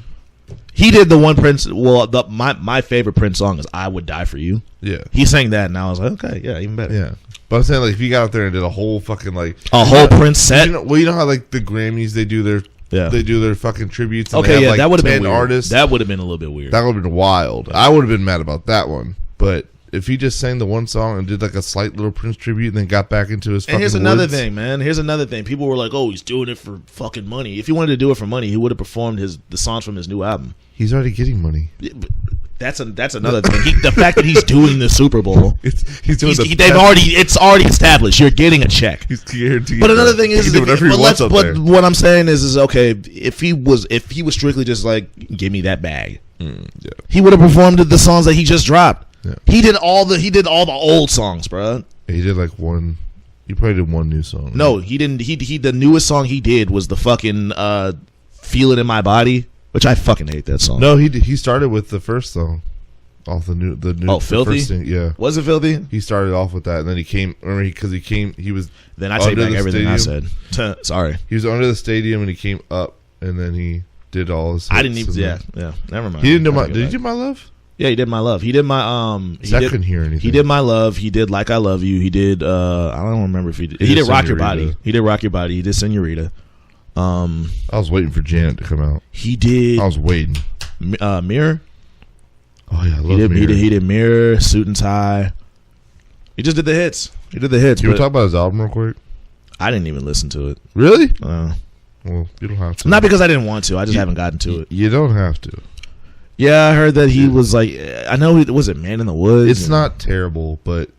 He did the one Prince. Well, my favorite Prince song is "I Would Die for You." Yeah, he sang that, and I was like, okay, yeah, even better. Yeah, but I'm saying like if he got up there and did a whole fucking like a whole Prince set. You know how like the Grammys they do their fucking tributes. And okay, they have, like, that would have been weird. Artists. That would have been a little bit weird. That would have been wild. I would have been mad about that one, but. If he just sang the one song and did like a slight little Prince tribute and then got back into his fucking here's another woods. thing, man. Here's another thing. People were like, "Oh, he's doing it for fucking money." If he wanted to do it for money, he would have performed the songs from his new album. He's already getting money. Yeah, but that's another thing. The fact that he's doing the Super Bowl, it's already established. You're getting a check. He's guaranteed. But another thing is, but what I'm saying is okay. If he was strictly just like, give me that bag, he would have performed the songs that he just dropped. Yeah. He did all the old songs, bro. He did like one. He probably did one new song. Right? No, he didn't. He the newest song he did was the fucking "Feel It in My Body," which I fucking hate that song. No, he started with the first song off the new. Oh, Filthy. First thing, yeah, was it Filthy? He started off with that, and then he came. Remember, he was. Then I take back everything stadium. I said. Sorry. He was under the stadium, and he came up, and then he did all his. I didn't even. Yeah. Never mind. He didn't do my. Did he do My Love? Yeah, he did My Love. He did my I couldn't hear anything. He did My Love. He did Like I Love You. He did I don't remember if he did. He did Rock Your Body. He did Rock Your Body. He did Senorita. I was waiting for Janet to come out. He did. I was waiting. Mirror. Oh yeah, I love Mirror. He did Mirror, Suit and Tie. He just did the hits. You want to talk about his album real quick? I didn't even listen to it. Really? Well, you don't have to. Not because I didn't want to. I just haven't gotten to it. You don't have to. Yeah, I heard that he was like. I know was it Man in the Woods. It's not terrible, but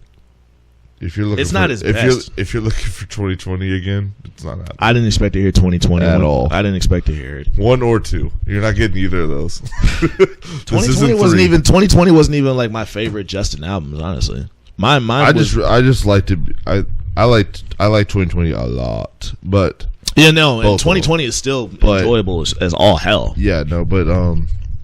if you're looking, it's not his best. If you're looking for 2020 again, it's not happening. I didn't expect to hear 2020 at all. I didn't expect to hear it. One or two. You're not getting either of those. 2020 wasn't even like my favorite Justin albums. Honestly, mine. I just liked it. I like 2020 a lot, but yeah, no, and 2020 is still enjoyable as all hell. Yeah, no, but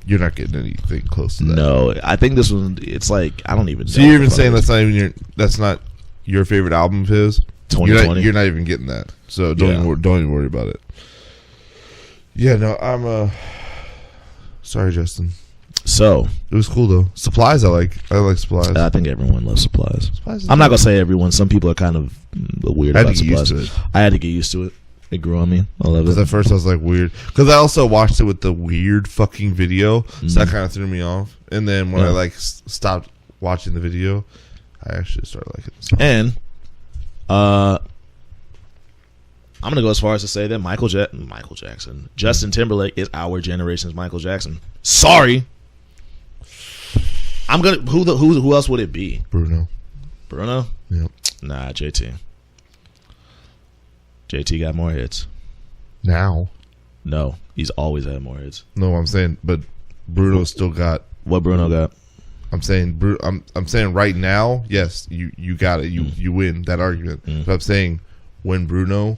you're not getting anything close to that. No, I think this one. It's like I don't even. So you're even saying that's not your favorite album of his? 2020. You're not even getting that. So don't even worry about it. Yeah, no, I'm sorry, Justin. So it was cool though. Supplies, I like Supplies. I think everyone loves Supplies. I'm not gonna say everyone. Some people are kind of weird about Supplies. I had to get used to it. It grew on me. I love it. Because at first I was like weird. Because I also watched it with the weird fucking video, so that kind of threw me off. And then when I stopped watching the video, I actually started liking the song. And I'm gonna go as far as to say that Michael Jackson, Justin Timberlake is our generation's Michael Jackson. Sorry. I'm gonna who else would it be? Bruno. Yep. Nah, JT got more hits. Now? No, he's always had more hits. No, I'm saying, but Bruno still got. What Bruno got? I'm saying, I'm saying right now, yes, you got it. You win that argument. But I'm saying when Bruno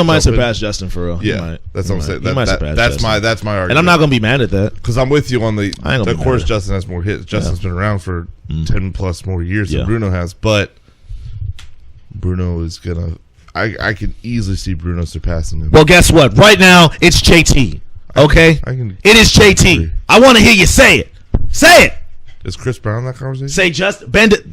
might surpass Justin for real. Yeah, that's what I'm saying. That's Justin. my argument. And I'm not gonna be mad at that because I'm with you on the. Of course, Justin has more hits. Justin's been around for 10 plus more years than Bruno has, but Bruno is gonna. I can easily see Bruno surpassing him. Well, guess what? Right now, it's JT. Okay, it is JT. I want to hear you say it. Say it. Is Chris Brown in that conversation? Say just bend it.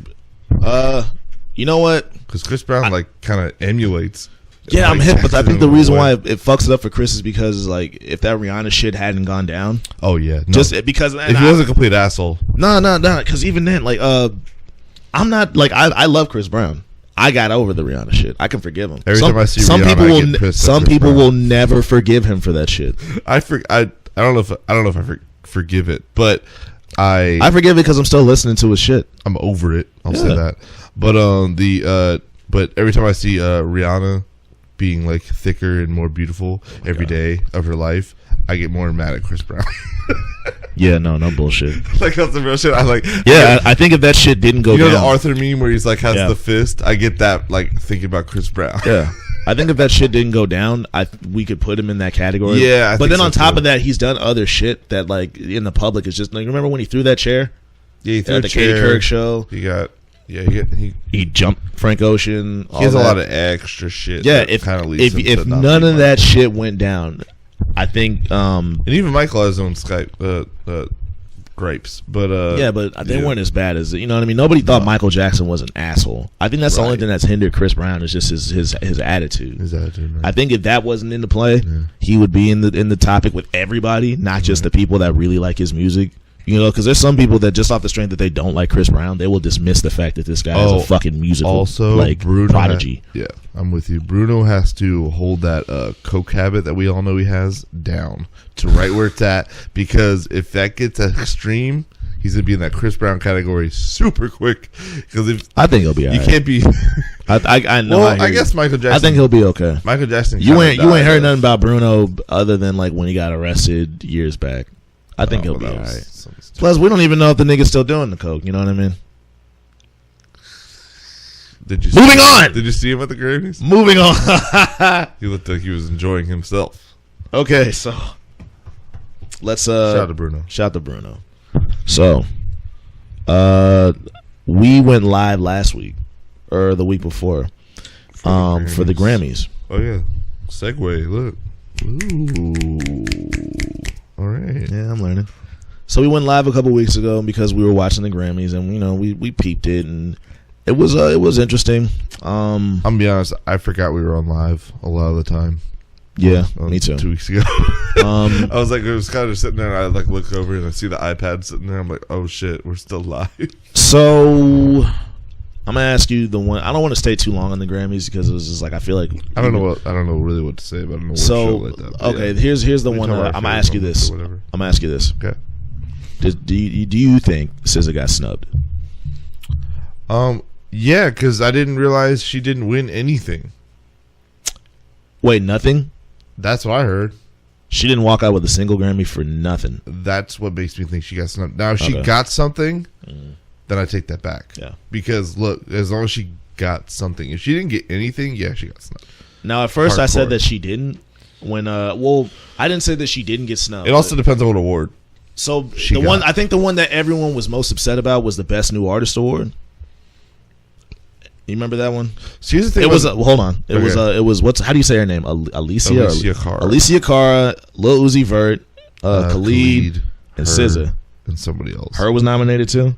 You know what? Because Chris Brown kind of emulates. Yeah, I'm hip, but I think the reason why it fucks it up for Chris is because like if that Rihanna shit hadn't gone down. Oh yeah, no. Just because if he was a complete asshole. No. Because even then, like, I'm not like I love Chris Brown. I got over the Rihanna shit. I can forgive him. Every time I see Rihanna, some people will never forgive him for that shit. I don't know if I forgive it, but I forgive it because I'm still listening to his shit. I'm over it. I'll say that. But but every time I see Rihanna being like thicker and more beautiful every day of her life, I get more mad at Chris Brown. Yeah, no bullshit. Like that's the real shit. I like. Yeah, I think if that shit didn't go down, the Arthur meme where he's like has the fist. I get that like thinking about Chris Brown. Yeah, I think if that shit didn't go down, we could put him in that category. Yeah, but then on top of that, he's done other shit that like in the public is just like. Remember when he threw that chair? Yeah, he threw at the Katie Couric show. He jumped Frank Ocean. He has a lot of extra shit. Yeah, if none of that shit went down, I think. And even Michael has his own Skype gripes, but they weren't as bad as you know what I mean. Nobody thought Michael Jackson was an asshole. I think that's the only thing that's hindered Chris Brown is just his attitude. His attitude. Right. I think if that wasn't into play, he would be in the topic with everybody, not just the people that really like his music. You know, because there's some people that just off the strength that they don't like Chris Brown, they will dismiss the fact that this guy is a fucking musical prodigy. I'm with you. Bruno has to hold that coke habit that we all know he has down to right where it's at, because if that gets extreme, he's gonna be in that Chris Brown category super quick. Because I think he'll be. You can't be. I know. Well, I guess Michael Jackson. I think he'll be okay. Michael Jackson. You ain't heard nothing about Bruno other than like when he got arrested years back. I think he'll be all right. Plus, we don't even know if the nigga's still doing the coke. You know what I mean? Moving on. Did you see him at the Grammys? Moving on. He looked like he was enjoying himself. Okay, so let's shout out to Bruno. So, we went live last week or the week before for the Grammys. Oh yeah, segue. Look. Ooh. All right. Yeah, I'm learning. So we went live a couple weeks ago because we were watching the Grammys, and you know we peeped it, and it was interesting. I'm gonna be honest, I forgot we were on live a lot of the time. Yeah, me too. 2 weeks ago, I was like, I was kind of sitting there, and I like look over and I see the iPad sitting there. I'm like, oh shit, we're still live. So I'm gonna ask you the one. I don't want to stay too long on the Grammys because it was just like I feel like I don't know really what to say, but I don't know. So like that, okay, here's the one. I'm gonna ask you this. I'm gonna ask you this. Okay. Do you think SZA got snubbed? Yeah, because I didn't realize she didn't win anything. Wait, nothing? That's what I heard. She didn't walk out with a single Grammy for nothing. That's what makes me think she got snubbed. Now, if she got something, then I take that back. Yeah. Because, look, as long as she got something. If she didn't get anything, yeah, she got snubbed. Now, at first I said that she didn't. When I didn't say that she didn't get snubbed. It also depends on what award. So, I think the one that everyone was most upset about was the Best New Artist Award. You remember that one? So here's the thing. Hold on. It was how do you say her name? Alicia Cara. Alicia Cara, Lil Uzi Vert, Khalid, and SZA. And somebody else. Her was nominated too?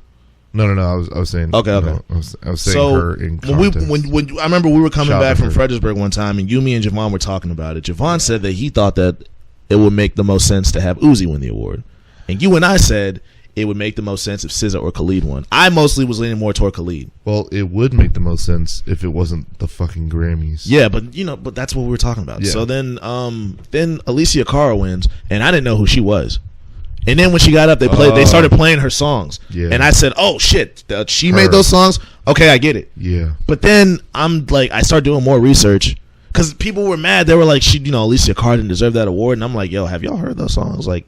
No. I was saying. Okay. No, I was saying her in context. When I remember we were coming back from Fredericksburg one time, and me and Javon were talking about it. Javon said that he thought that it would make the most sense to have Uzi win the award, and you and I said it would make the most sense if SZA or Khalid won. I mostly was leaning more toward Khalid. Well, it would make the most sense if it wasn't the fucking Grammys. Yeah, but that's what we were talking about. Yeah. So then Alicia Cara wins, and I didn't know who she was. And then when she got up, they started playing her songs. Yeah. And I said, "Oh shit, she made those songs? Okay, I get it." Yeah. But then I'm like, I started doing more research because people were mad. They were like, Alicia Cara didn't deserve that award, and I'm like, yo, have y'all heard those songs? Like,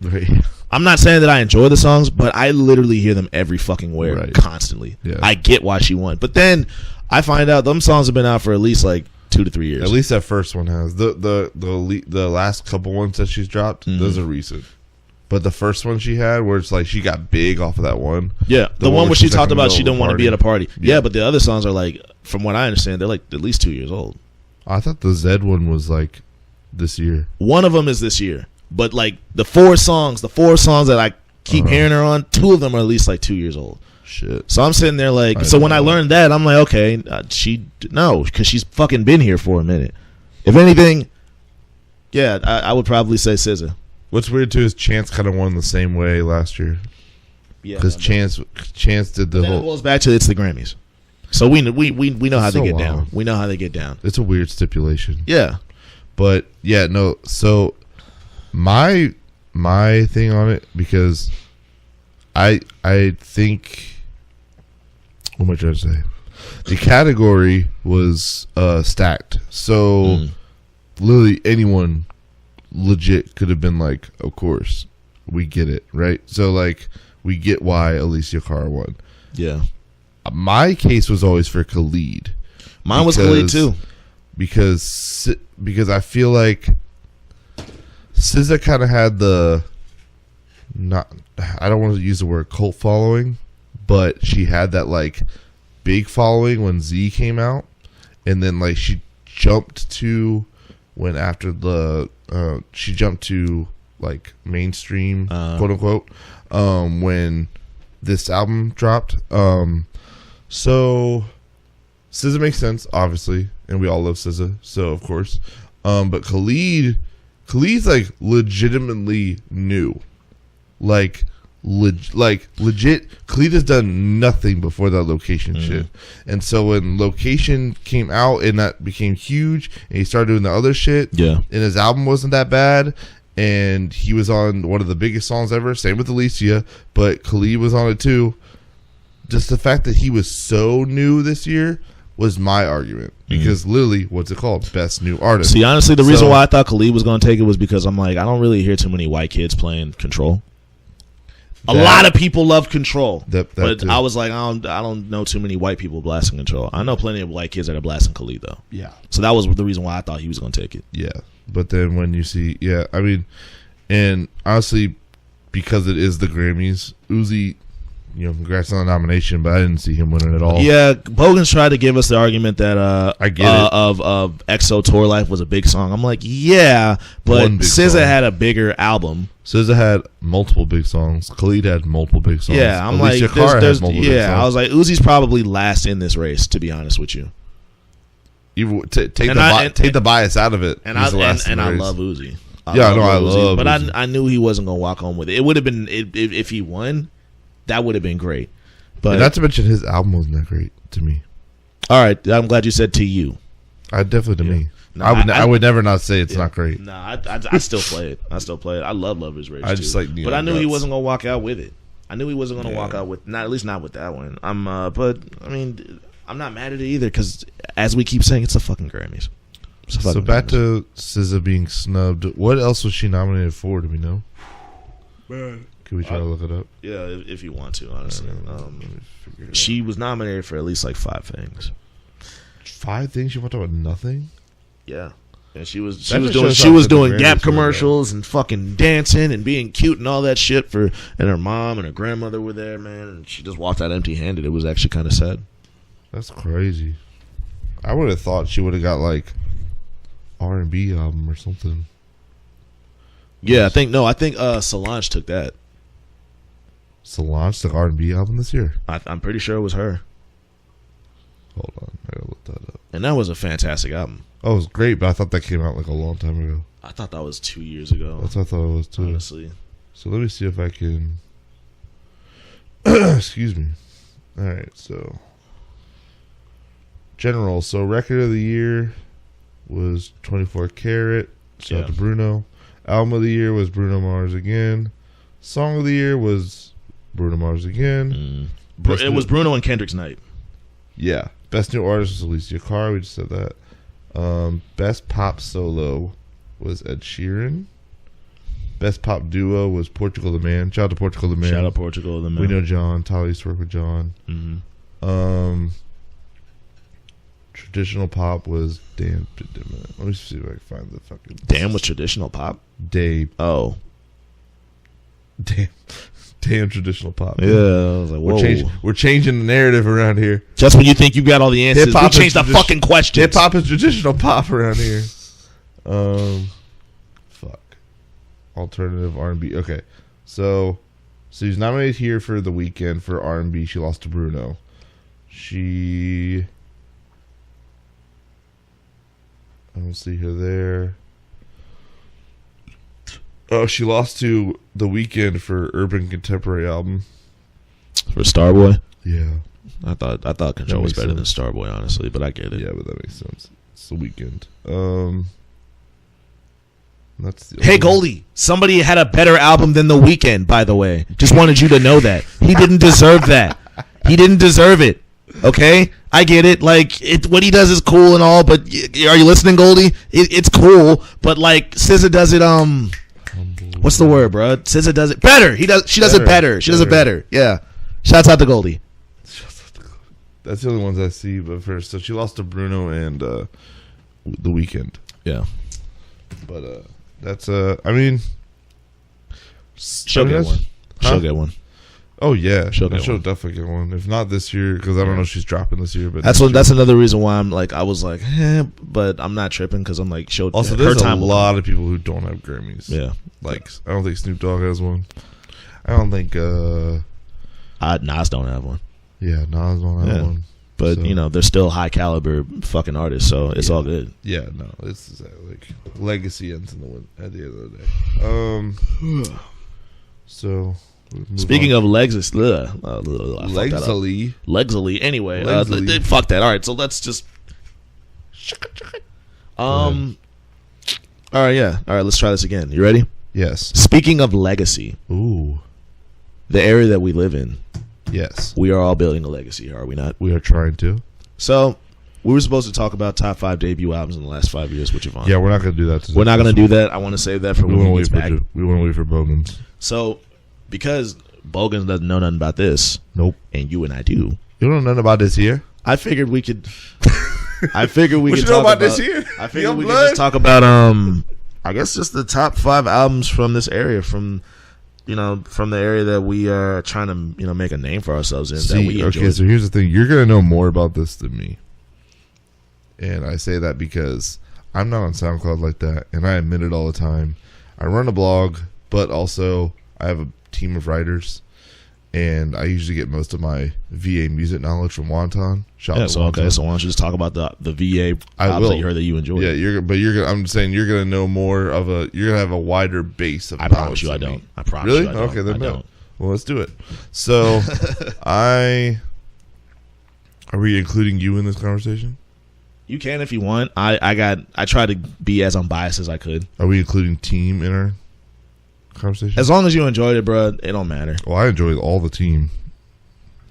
I'm not saying that I enjoy the songs, but I literally hear them every fucking where constantly. Yeah. I get why she won. But then I find out them songs have been out for at least like 2 to 3 years. At least that first one has. The last couple ones that she's dropped, those are recent. But the first one she had, where it's like she got big off of that one. Yeah, the one where she talked about she didn't want to be at a party. Yeah, but the other songs are like, from what I understand, they're like at least 2 years old. I thought the Zed one was like this year. One of them is this year. But like the four songs that I keep hearing her on, 2 of them are at least like 2 years old. Shit. So I'm sitting there like, when I learned that, I'm like, okay, because she's fucking been here for a minute. If anything, yeah, I would probably say SZA. What's weird too is Chance kind of won the same way last year. Yeah, because Chance did the whole. It goes back to it's the Grammys, so we know how they get down. We know how they get down. It's a weird stipulation. Yeah, but yeah, no. So my thing on it, because I think, what am I trying to say? The category was stacked, so literally anyone legit could have been like, of course, we get it, right? So like, we get why Alicia Cara won. Yeah. My case was always for Khalid. Mine was Khalid too. because I feel like SZA kind of had I don't want to use the word cult following, but she had that like big following when Z came out, and then like she jumped to like mainstream, quote unquote, when this album dropped. So SZA makes sense, obviously, and we all love SZA, so of course. But Khalid's like legitimately new, like legit. Khalid has done nothing before that Location shit, and so when Location came out and that became huge, and he started doing the other shit, and his album wasn't that bad, and he was on one of the biggest songs ever. Same with Alicia, but Khalid was on it too. Just the fact that he was so new this year was my argument, because literally, what's it called? Best New Artist. See, honestly, the reason why I thought Khalid was going to take it was because I'm like, I don't really hear too many white kids playing Control. A lot of people love Control, but I was like, I don't know too many white people blasting Control. I know plenty of white kids that are blasting Khalid though. Yeah. So that was the reason why I thought he was going to take it. Yeah, but then when you see, I mean, and honestly, because it is the Grammys, Uzi, congrats on the nomination, but I didn't see him winning at all. Yeah, Bogans tried to give us the argument that I get it. of EXO Tour Life was a big song. I'm like, yeah, but SZA had a bigger album. SZA had multiple big songs. Khalid had multiple big songs. Yeah, I'm like, there's I was like, Uzi's probably last in this race, to be honest with you. Take the bias out of it. And I love Uzi. I love but Uzi. I knew he wasn't going to walk home with it. It would have been, if he won, that would have been great. But and not to mention his album wasn't that great to me. All right, I'm glad you said to you. Definitely to me. No, I would never not say it's not great. No, I still play it. I love Love Is Rage. I just like, but I knew he wasn't gonna walk out with it. I knew he wasn't gonna walk out with at least not with that one. But I mean, I'm not mad at it either, because as we keep saying, it's the fucking Grammys. So back to SZA being snubbed. What else was she nominated for? Do we know? Man. Can we try to look it up? Yeah, if you want to, honestly. She was nominated for at least like 5 things. 5 things? You want to talk about nothing? Yeah. And she was doing Gap commercials and fucking dancing and being cute and all that shit and her mom and her grandmother were there, man, and she just walked out empty-handed. It was actually kind of sad. That's crazy. I would have thought she would have got like R&B album or something. Yeah, I think Solange took that. Solange took R&B album this year? I'm pretty sure it was her. Hold on, I gotta look that up. And that was a fantastic album. Oh, it was great, but I thought that came out like a long time ago. I thought that was 2 years ago. That's what I thought it was too. Honestly. So let me see if I can. Excuse me. All right, so general. So record of the year was 24 Karat. Shout out to Bruno. Album of the year was Bruno Mars again. Song of the year was Bruno Mars again. It was Bruno and Kendrick's night. Yeah. Best new artist was Alicia Cara. We just said that. Best pop solo was Ed Sheeran. Best pop duo was Portugal the Man. Shout out to Portugal the Man. Shout out Portugal the Man. We know John. Tyler used to work with John. Mm-hmm. Traditional pop was Damn. Let me see if I can find the fucking. Damn was traditional pop? Dave. Oh. Damn traditional pop. Yeah, I was like, whoa. We're changing the narrative around here. Just when you think you got all the answers, we changed the fucking questions. Hip hop is traditional pop around here. Fuck. Alternative R&B. Okay, so she's nominated here for The Weeknd for R&B. She lost to Bruno. I don't see her there. Oh, she lost to The Weeknd for Urban Contemporary album. For Starboy? Yeah. I thought Control was better than Starboy, honestly, but I get it. Yeah, but that makes sense. It's The Weeknd. That's hey, Goldie, somebody had a better album than The Weeknd, by the way. Just wanted you to know that. He didn't deserve that. He didn't deserve it. Okay? I get it. Like, what he does is cool and all, but are you listening, Goldie? It's cool, but like, SZA does it, what's the word, bro? SZA does it better. She does it better. She does it better. Yeah. Shouts out to Goldie. That's the only ones I see. But first, so she lost to Bruno and the weekend. Yeah, but that's I mean, she'll get one. Huh? She'll get one. Oh yeah, she'll definitely get one. If not this year, because I don't know if she's dropping this year. But that's another reason why I was like, but I'm not tripping because I'm like, also there's a lot of people who don't have Grammys. Yeah, like I don't think Snoop Dogg has one. I don't think Nas don't have one. Yeah, Nas don't have one. But they're still high caliber fucking artists, so it's all good. Yeah, no, it's like legacy ends in the win at the end of the day. So speaking of Lexus, Legally. Anyway, fuck that. All right, so let's just. All right, yeah. All right, let's try this again. You ready? Yes. Speaking of legacy, ooh, the area that we live in. Yes, we are all building a legacy, are we not? We are trying to. So, we were supposed to talk about top 5 debut albums in the last 5 years with Javon. Yeah, we're not going to do that today. We're not going to do that. I want to save that for when he gets back. We want to wait for Bogans. So, because Bogans doesn't know nothing about this. Nope. And you and I do. You don't know nothing about this here? I figured we could... I figured we could talk about this here? I figured we could just talk about, I guess just the top 5 albums from this area, from the area that we are trying to, make a name for ourselves in. That we enjoy. Okay, so here's the thing. You're going to know more about this than me. And I say that because I'm not on SoundCloud like that, and I admit it all the time. I run a blog, but also I have a team of writers, and I usually get most of my VA music knowledge from Wonton. So why don't you just talk about the VA albums that you heard that you enjoyed? Yeah, I'm just saying you're gonna know more of you're gonna have a wider base of. I promise you, I don't. I promise you, I don't. Okay, then no. Well, let's do it. So, are we including you in this conversation? You can if you want. I try to be as unbiased as I could. Are we including team in our conversation? As long as you enjoyed it, bro, it don't matter. Well, I enjoyed all the team,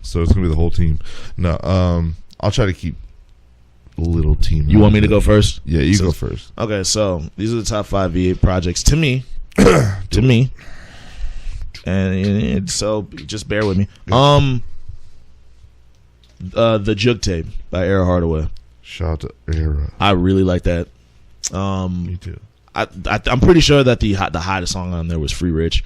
so it's gonna be the whole team. No, I'll try to keep a little team. You want me to go first? Yeah, you go first. Okay, so these are the top 5 V8 projects to me. To me. And so just bear with me. The Jug Tape by Era Hardaway. Shout out to Era. I really like that. Me too. I'm pretty sure that the hottest song on there was Free Rich,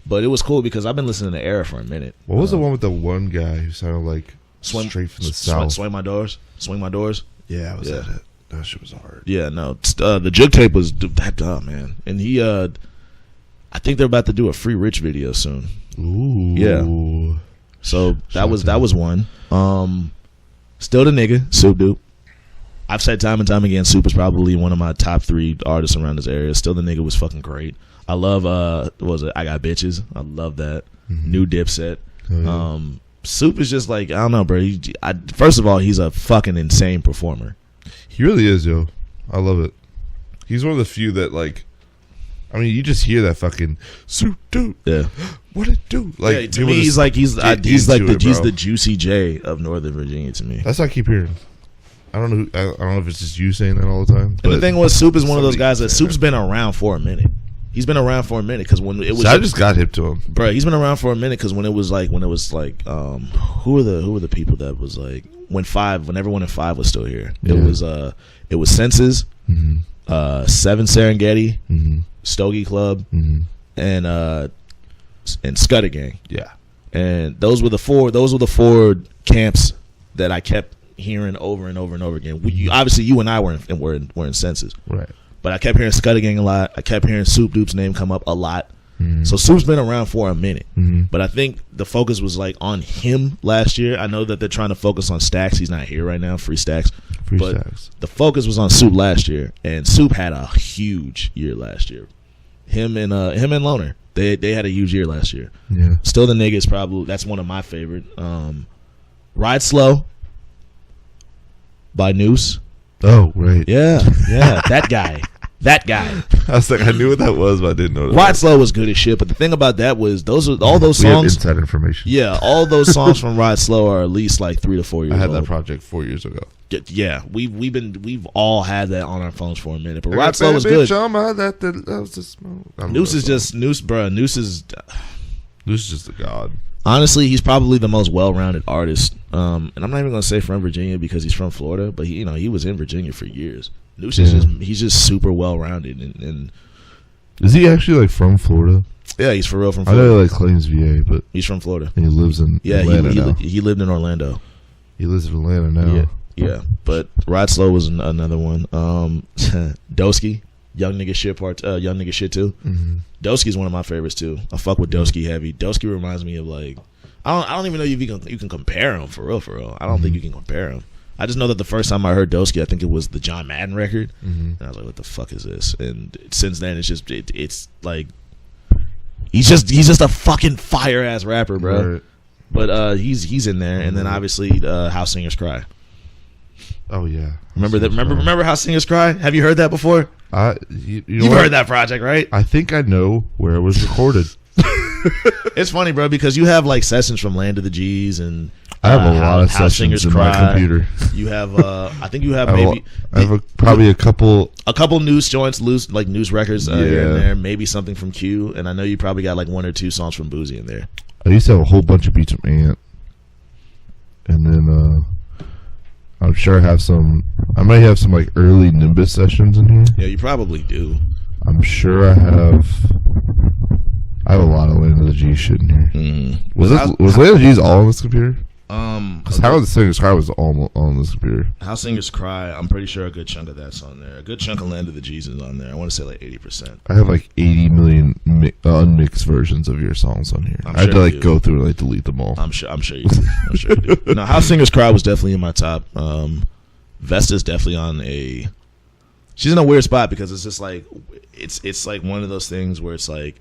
but it was cool because I've been listening to Era for a minute. What was the one with the one guy who sounded like straight from the south? Swing my doors. Yeah, was that it? That shit was hard. Yeah, no, the Jug Tape was that dumb, man. And he, I think they're about to do a Free Rich video soon. Ooh, yeah. So that was one. Still the nigga, Soup Dupe. I've said time and time again, Soup is probably one of my top 3 artists around this area. Still the nigga was fucking great. I love what was it? I Got Bitches. I love that. Mm-hmm. New Dipset. Oh, yeah. Soup is just like, I don't know, bro. First of all, he's a fucking insane performer. He really is, yo. I love it. He's one of the few that you just hear that fucking Soup Dupe. Yeah. What it do? Like, yeah, to me, he's the Juicy J of Northern Virginia to me. That's what I keep hearing. I don't know if it's just you saying that all the time. And the thing was, Soup is one of those guys that Soup's been around for a minute. He's been around for a minute because when it was, I just got hip to him, bro. He's been around for a minute because when it was like, who were the people that was like when everyone in Five was still here. Yeah. It was Senses, mm-hmm. Seven Serengeti, mm-hmm. Stogie Club, mm-hmm. and Scudder Gang. Yeah, and those were the four camps that I kept hearing over and over and over again. Obviously, you and I were in Senses, right? But I kept hearing Scudder Gang a lot. I kept hearing Soup Dupe's name come up a lot. Mm-hmm. So Soup's been around for a minute. Mm-hmm. But I think the focus was like on him last year. I know that they're trying to focus on Stacks. He's not here right now. Free Stacks. The focus was on Soup last year, and Soup had a huge year last year. Him and Loner. They had a huge year last year. Yeah. Still the niggas probably. That's one of my favorite. Ride Slow by Noose. Oh, right. Yeah, that guy. I was like, I knew what that was, but I didn't know that. Ride Slow was good as shit, but the thing about that was all those songs. We have inside information. Yeah, all those songs from Ride Slow are at least like 3 to 4 years old. I had that project 4 years ago. Yeah, we've all had that on our phones for a minute, but Ride Slow was good. Noose is just Noose, bro. Noose is just a god. Honestly, he's probably the most well-rounded artist. And I'm not even gonna say from Virginia because he's from Florida, but he was in Virginia for years. Noosh is he's just super well-rounded and is he actually like from Florida? Yeah, he's for real from Florida. I know he like claims VA, but he's from Florida. And he lives in Atlanta now. He lived in Orlando. He lives in Atlanta now. Yeah. But Ride Slow was another one. Doski, young nigga shit too. Mm-hmm. Doski's one of my favorites too. I fuck with Doski heavy. Doski reminds me of like I don't even know if you can compare him for real. I don't think you can compare him. I just know that the first time I heard Doski, I think it was the John Madden record, and I was like, "What the fuck is this?" And since then, it's just it's like he's just a fucking fire ass rapper, bro. Right. But he's in there, and then obviously How Singers Cry. Oh yeah, remember How Singers Cry? Have you heard that before? You've heard that project, right? I think I know where it was recorded. It's funny, bro, because you have like sessions from Land of the G's and I have a lot of sessions in my computer. You have I think you have maybe I have probably a couple news joints, like news records here and there, maybe something from Q, and I know you probably got like 1 or 2 songs from Boozy in there. I used to have a whole bunch of beats from Ant, and then I'm sure I might have some like early Nimbus sessions in here. Yeah, you probably do. I'm sure I have a lot of Land of the G shit in here. Mm. Was Land of the G's all on this computer? Because How Singers Cry was all on this computer. How Singers Cry, I'm pretty sure a good chunk of that's on there. A good chunk of Land of the G's is on there. I want to say like 80%. I have like 80 million unmixed versions of your songs on here. I had to like go through and like delete them all. I'm sure you do. No, How Singers Cry was definitely in my top. Vesta's definitely on a. She's in a weird spot because it's just like it's like one of those things where it's like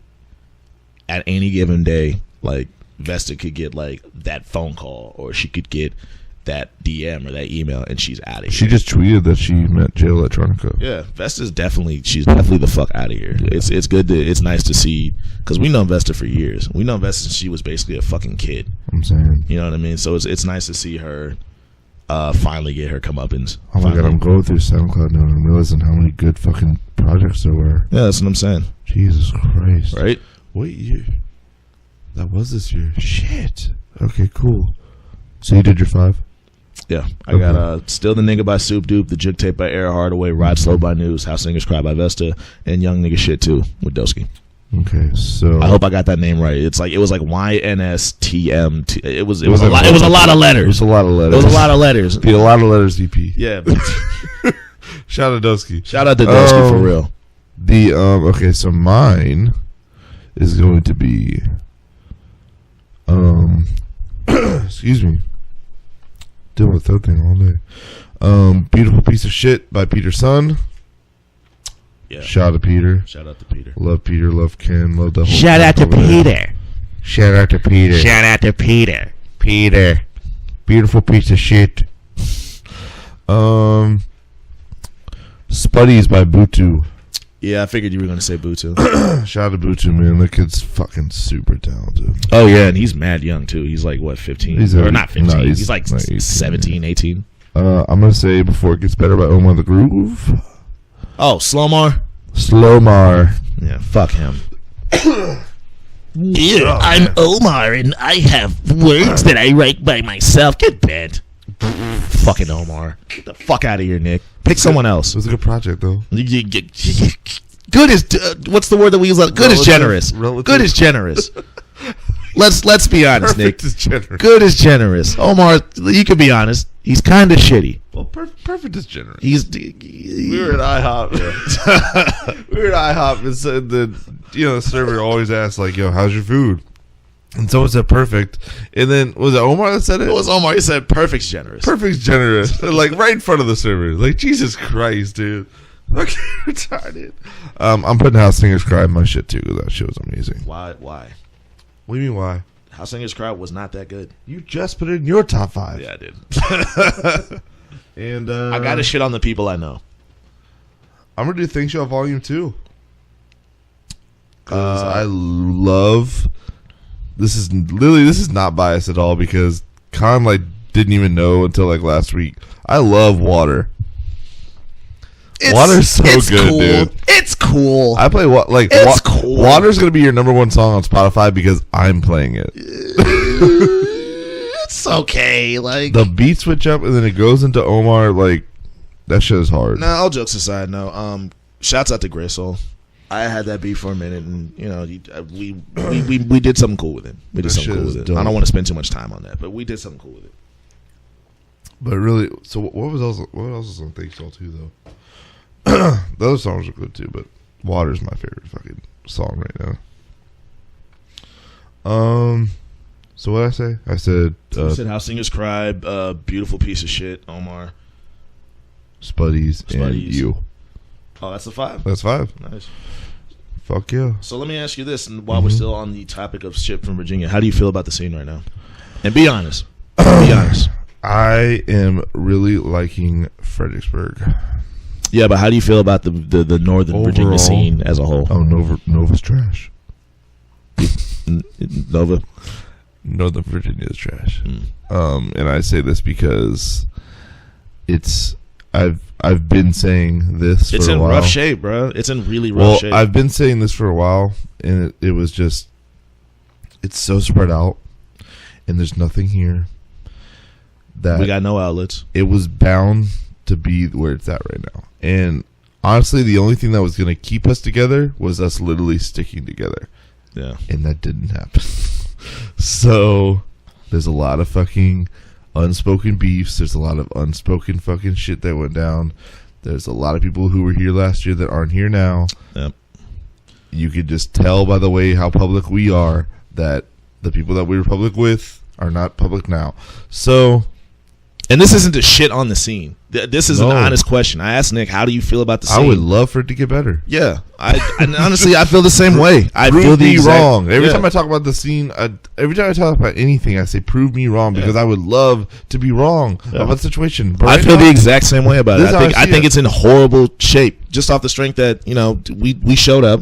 at any given day, like Vesta could get like that phone call or she could get that DM or that email and she's out of here. She just tweeted that she met Jay Electronica. Yeah, Vesta's definitely the fuck out of here. Yeah. It's good it's nice to see because we know Vesta for years. We know Vesta since she was basically a fucking kid. I'm saying, you know what I mean. So it's nice to see her finally get her comeuppance. Oh my god, I'm going through SoundCloud now and I'm realizing how many good fucking projects there were. Yeah, that's what I'm saying. Jesus Christ! Right? What year? That was this year. Shit. Okay, cool. So you did your 5? Yeah. I got Still the Nigga by Soup Dupe, The Jig Tape by Air Hardaway, Ride Slow by News, How Singers Cry by Vesta, and Young Nigga Shit Too with Doski. Okay, so I hope I got that name right. It was like YNSTM. It was a lot. It was a lot of letters. It was a lot of letters. It was a lot of letters. The A Lot of Letters EP. Yeah. Shout out to Doski. Shout out to Doski for real. Okay, so mine is going to be excuse me. Dealing with that thing all day. Beautiful Piece of Shit by Peter Sun. Yeah. Shout out to Peter. Shout out to Peter. Love Peter, love Ken, love the whole Shout out to Peter. Shout out to Peter. Shout out to Peter. Peter. Beautiful Piece of Shit. Spuddies by Butu. Yeah, I figured you were going to say Butu. Shout out to Butu, man. That kid's fucking super talented. Oh, yeah, and he's mad young, too. He's like, what, 15? Or not 15. No, he's like 17, 18. I'm going to say Before It Gets Better by Omar the Groove. Oh, Slowmar? Slowmar. Yeah, fuck him. Yeah, I'm Omar, and I have words that I write by myself. Get bent. Fucking Omar. Get the fuck out of here, Nick. Pick someone else. It was a good project, though. Good is what's the word that we use? Good is generous. Good is generous. Let's be honest, Nick. Perfect is generous. Good is generous. Omar, you can be honest. He's kind of shitty. Well, perfect is generous. We were at IHOP. Yeah. We were at IHOP, and said the server always asks like, "Yo, how's your food?" And someone said perfect, and then was it Omar that said it? It was Omar. He said perfect's generous. Perfect's generous, like right in front of the server. Like Jesus Christ, dude. Fucking retarded. I'm putting How Singers Cry in my shit too because that shit was amazing. Why? What do you mean why? How Singers Cry was not that good. You just put it in your top 5. Yeah, I did. And I got to shit on the people I know. I'm gonna do Think Show Volume 2 because I love. This is not biased at all because Khan didn't even know until last week. I love Water. Water's so good, cool. Dude. It's cool. I play cool. Water's gonna be your number 1 song on Spotify because I'm playing it. It's okay. Like the beat switch up and then it goes into Omar. Like that shit is hard. Nah, all jokes aside, no. Shouts out to Gristle. I had that beat for a minute, and you know, we did something cool with it. We did something cool with it. Dope. I don't want to spend too much time on that, but we did something cool with it. But really, so what else was on Thanks All too though? The other songs are good too, but Water's my favorite fucking song right now. So what did I say? I said you said How Singers Cry, Beautiful Piece of Shit, Omar, Spuddies, and You. Oh, that's the 5? That's 5. Nice. Fuck yeah. So let me ask you this, and while we're still on the topic of shit from Virginia, how do you feel about the scene right now? And be honest. Be honest. I am really liking Fredericksburg. Yeah, but how do you feel about the Northern Overall, Virginia scene as a whole? Oh, Nova's trash. Northern Virginia is trash. And I say this because I've been saying this for a while. It's in rough shape, bro. It's in really rough shape. I've been saying this for a while, and it was just, it's so spread out, and there's nothing here. That we got no outlets. It was bound to be where it's at right now. And honestly, the only thing that was going to keep us together was us literally sticking together. Yeah. And that didn't happen. So there's a lot of fucking unspoken beefs. There's a lot of unspoken fucking shit that went down. There's a lot of people who were here last year that aren't here now. Yep. You could just tell by the way how public we are that the people that we were public with are not public now. So... And this isn't to shit on the scene. This is an honest question. I asked Nick, how do you feel about the scene? I would love for it to get better. Yeah. And honestly, I feel the same way. I feel the exact, wrong. Every time I talk about the scene, every time I talk about anything, I say, prove me wrong, because I would love to be wrong about the situation. But I feel the exact same way about it. I think it's in horrible shape, just off the strength that, you know, we showed up.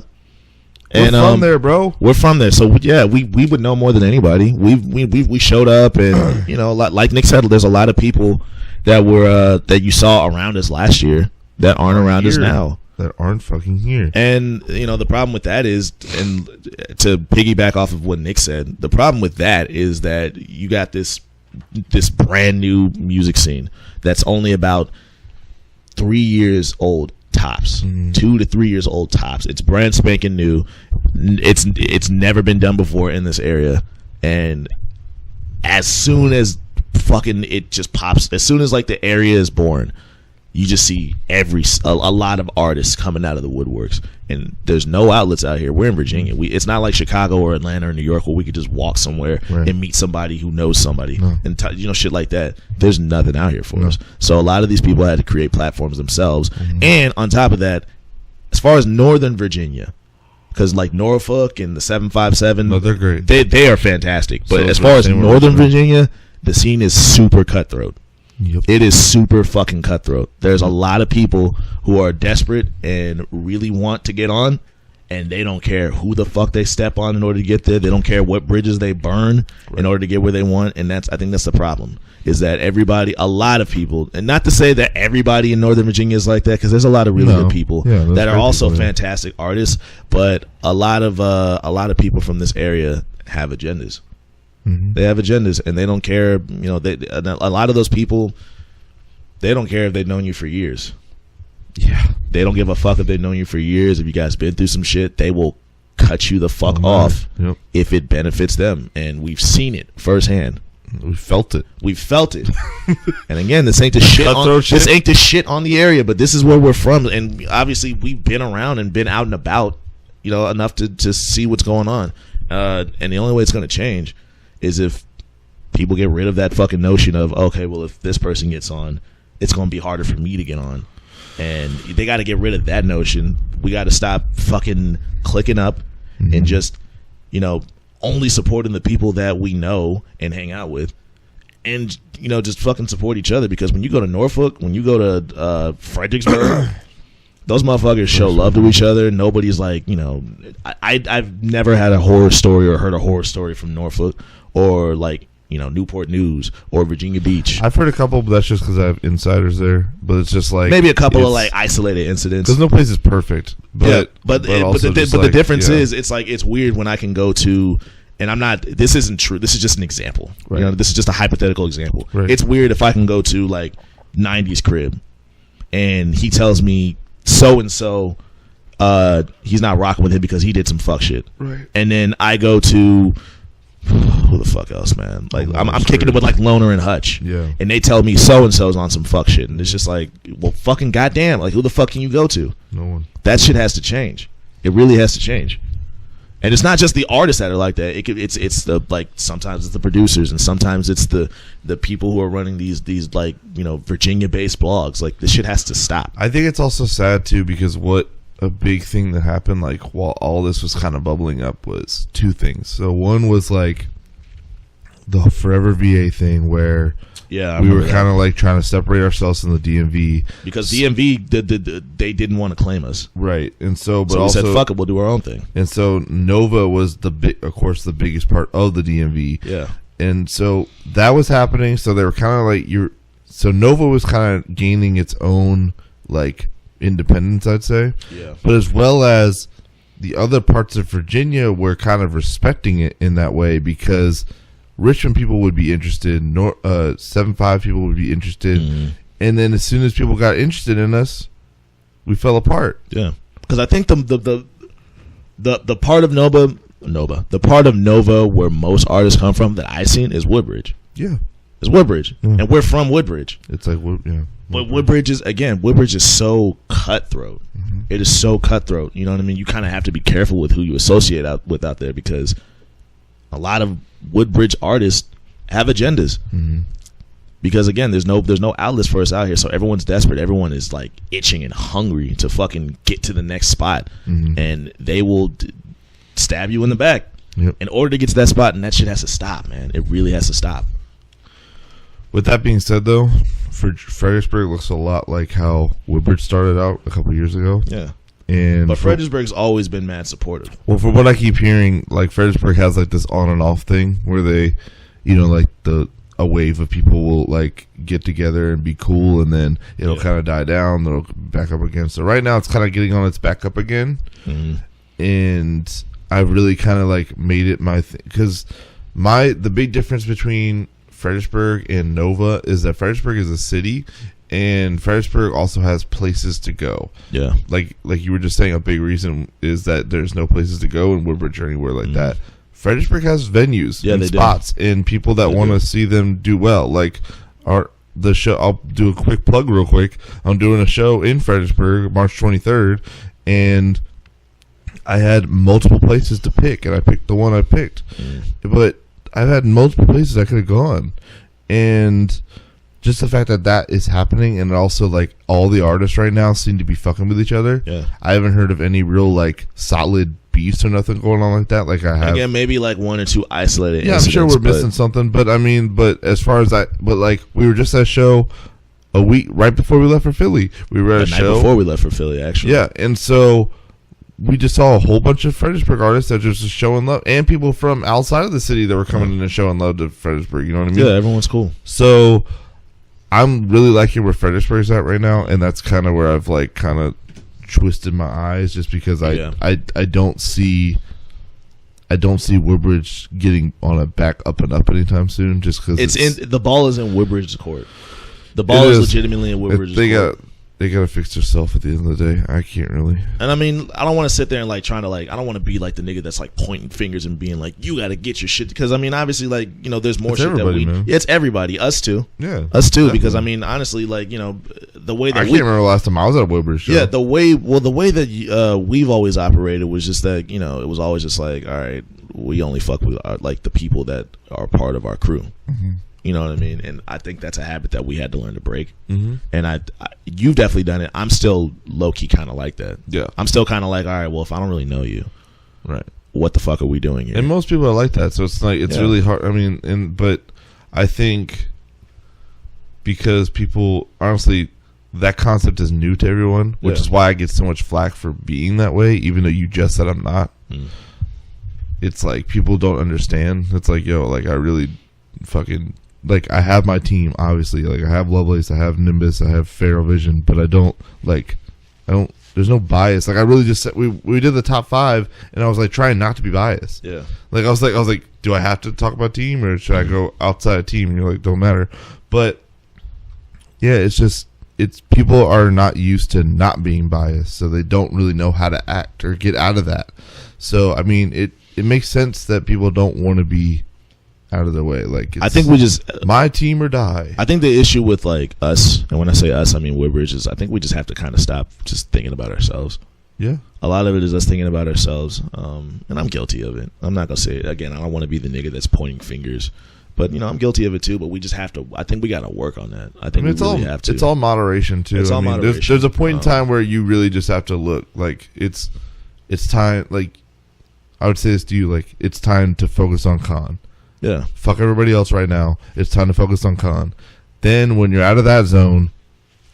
We're from there, bro. We're from there, so yeah, we would know more than anybody. We showed up, and you know, like Nick said, there's a lot of people that were that you saw around us last year that aren't around us now. That aren't fucking here. And you know, the problem with that is, and to piggyback off of what Nick said, the problem with that is that you got this brand new music scene that's only about 3 years old. Tops 2 to 3 years old tops. It's brand spanking new. It's never been done before in this area, and as soon as fucking it just pops, as soon as like the area is born, you just see a lot of artists coming out of the woodworks, and there's no outlets out here. We're in Virginia. It's not like Chicago or Atlanta or New York where we could just walk somewhere and meet somebody who knows somebody and you know, shit like that. There's nothing out here for us. So a lot of these people had to create platforms themselves. And on top of that, as far as Northern Virginia, because like Norfolk and the 757, they're great. They are fantastic. But as far as Northern Virginia, the scene is super cutthroat. Yep. It is super fucking cutthroat. There's a lot of people who are desperate and really want to get on, and they don't care who the fuck they step on in order to get there. They don't care what bridges they burn in order to get where they want. And I think that's the problem, is that a lot of people, and not to say that everybody in Northern Virginia is like that, because there's a lot of really good people that are also fantastic artists, but a lot of people from this area have agendas. They have agendas, and they don't care. You know, a lot of those people, they don't care if they've known you for years. Yeah, they don't give a fuck if they've known you for years. If you guys been through some shit, they will cut you the fuck off if it benefits them. And we've seen it firsthand. We felt it. And again, this ain't the shit on the area, but this is where we're from. And obviously, we've been around and been out and about, you know, enough to see what's going on. And the only way it's going to change is if people get rid of that fucking notion of, okay, well, if this person gets on, it's going to be harder for me to get on. And they got to get rid of that notion. We got to stop fucking clicking up and just, you know, only supporting the people that we know and hang out with. And, you know, just fucking support each other. Because when you go to Norfolk, when you go to Fredericksburg, those motherfuckers show love to each other. Nobody's like, you know, I've never had a horror story or heard a horror story from Norfolk or like, you know, Newport News or Virginia Beach. I've heard a couple, but that's just because I have insiders there. But it's just like maybe a couple of like isolated incidents. Because no place is perfect. But the difference is, it's like, it's weird when I can go to and I'm not. This isn't true. This is just an example. Right. You know, this is just a hypothetical example. Right. It's weird if I can go to like 90s crib, and he tells me so and so. He's not rocking with him because he did some fuck shit. Right. And then I go to who the fuck else, man? Like I'm kicking it with like Loner and Hutch. Yeah. And they tell me so and so's on some fuck shit, and it's just like, well, fucking goddamn, like who the fuck can you go to? No one. That shit has to change. It really has to change. And it's not just the artists that are like that. It's the like sometimes it's the producers, and sometimes it's the people who are running these like, you know, Virginia based blogs. Like this shit has to stop. I think it's also sad too, because what a big thing that happened like while all this was kind of bubbling up was two things. So one was like the Forever VA thing, where we were kind of like trying to separate ourselves from the DMV because DMV they didn't want to claim us, right? And so, but so we also said fuck it, we'll do our own thing. And so Nova was the biggest part of the DMV. Yeah. And so that was happening. So they were kind of like so Nova was kind of gaining its own like independence, I'd say. Yeah. But as well as the other parts of Virginia were kind of respecting it in that way, because Richmond people would be interested, 7-5 people would be interested, and then as soon as people got interested in us, we fell apart. Yeah, because I think the part of the part of Nova where most artists come from that I've seen is Woodbridge. Yeah, it's Woodbridge, and we're from Woodbridge. It's like yeah. But Woodbridge is so cutthroat. Mm-hmm. It is so cutthroat. You know what I mean? You kind of have to be careful with who you associate with out there, because a lot of Woodbridge artists have agendas. Mm-hmm. Because again, there's no outlets for us out here, so everyone's desperate. Everyone is like itching and hungry to fucking get to the next spot, and they will stab you in the back in order to get to that spot, and that shit has to stop, man. It really has to stop. With that being said, though, Fredericksburg looks a lot like how Woodbridge started out a couple years ago. Yeah. But Fredericksburg's always been mad supportive. Well, from what I keep hearing, like Fredericksburg has like this on and off thing where they, you know, like a wave of people will like get together and be cool, and then it'll kind of die down. They'll back up again. So right now it's kind of getting on its back up again, and I've really kind of like made it my thing, because the big difference between Fredericksburg and Nova is that Fredericksburg is a city, and Fredericksburg also has places to go. Yeah, like you were just saying, a big reason is that there's no places to go in Woodbridge or anywhere like that. Fredericksburg has venues and spots and people that want to see them do well. Like the show, I'll do a quick plug real quick. I'm doing a show in Fredericksburg March 23rd, and I had multiple places to pick, and I picked the one I picked. But I've had multiple places I could have gone, and just the fact that is happening, and also like all the artists right now seem to be fucking with each other. Yeah, I haven't heard of any real like solid beefs or nothing going on like that. Like I have, again, maybe like one or two isolated. Yeah, I'm sure we're missing something, but I mean, as far as like we were just at a show a week right before we left for Philly. We were at a show before we left for Philly, actually. Yeah, and so we just saw a whole bunch of Fredericksburg artists that just showing love, and people from outside of the city that were coming in and showing love to Fredericksburg. You know what I mean? Yeah, everyone's cool. So I'm really liking where Fredericksburg's at right now, and that's kind of where I've like kind of twisted my eyes, just because I don't see Woodbridge getting on a back up and up anytime soon. Just because the ball is in Woodbridge's court. The ball is legitimately in Woodbridge's court. They gotta fix themselves at the end of the day. I can't really. And I mean, I don't want to sit there and like trying to like. I don't want to be like the nigga that's like pointing fingers and being like, "You gotta get your shit." Because I mean, obviously, like, you know, there's more shit that we. Man. It's everybody, us too. Yeah, us too. Definitely. Because I mean, honestly, like, you know, the way that I can't remember the last time I was at a Woodbridge show. Yeah, the way that we've always operated was just that, you know, it was always just like, all right, we only fuck with like the people that are part of our crew. Mm-hmm. You know what I mean? And I think that's a habit that we had to learn to break. Mm-hmm. And you've definitely done it. I'm still low-key kind of like that. Yeah. I'm still kind of like, all right, well, if I don't really know you, right, what the fuck are we doing here? And most people are like that, so it's like, it's really hard. I mean, but I think because people, honestly, that concept is new to everyone, which is why I get so much flack for being that way, even though you just said I'm not. It's like people don't understand. It's like, yo, like I really fucking... Like, I have my team, obviously. Like, I have Lovelace, I have Nimbus, I have Feral Vision, but I don't, like, There's no bias. Like I really just said, we did the top 5, and I was like trying not to be biased. Yeah. Like I was like, do I have to talk about team or should I go outside of team? And you're like, don't matter. But yeah, it's people are not used to not being biased, so they don't really know how to act or get out of that. So I mean, it makes sense that people don't want to be out of the way. Like I think we just my team or die. I think the issue with like us, and when I say us, I mean Woodbridge, is I think we just have to kind of stop just thinking about ourselves. Yeah, a lot of it is us thinking about ourselves, and I'm guilty of it. I'm not gonna say it again. I don't want to be the nigga that's pointing fingers, but I'm guilty of it too. But we just have to. I think we got to work on that. I think we really have to. It's all moderation too. It's all moderation. There's a point in time where you really just have to look like it's time. Like I would say this to you, like it's time to focus on Khan. Yeah. Fuck everybody else right now. It's time to focus on Khan. Then when you're out of that zone,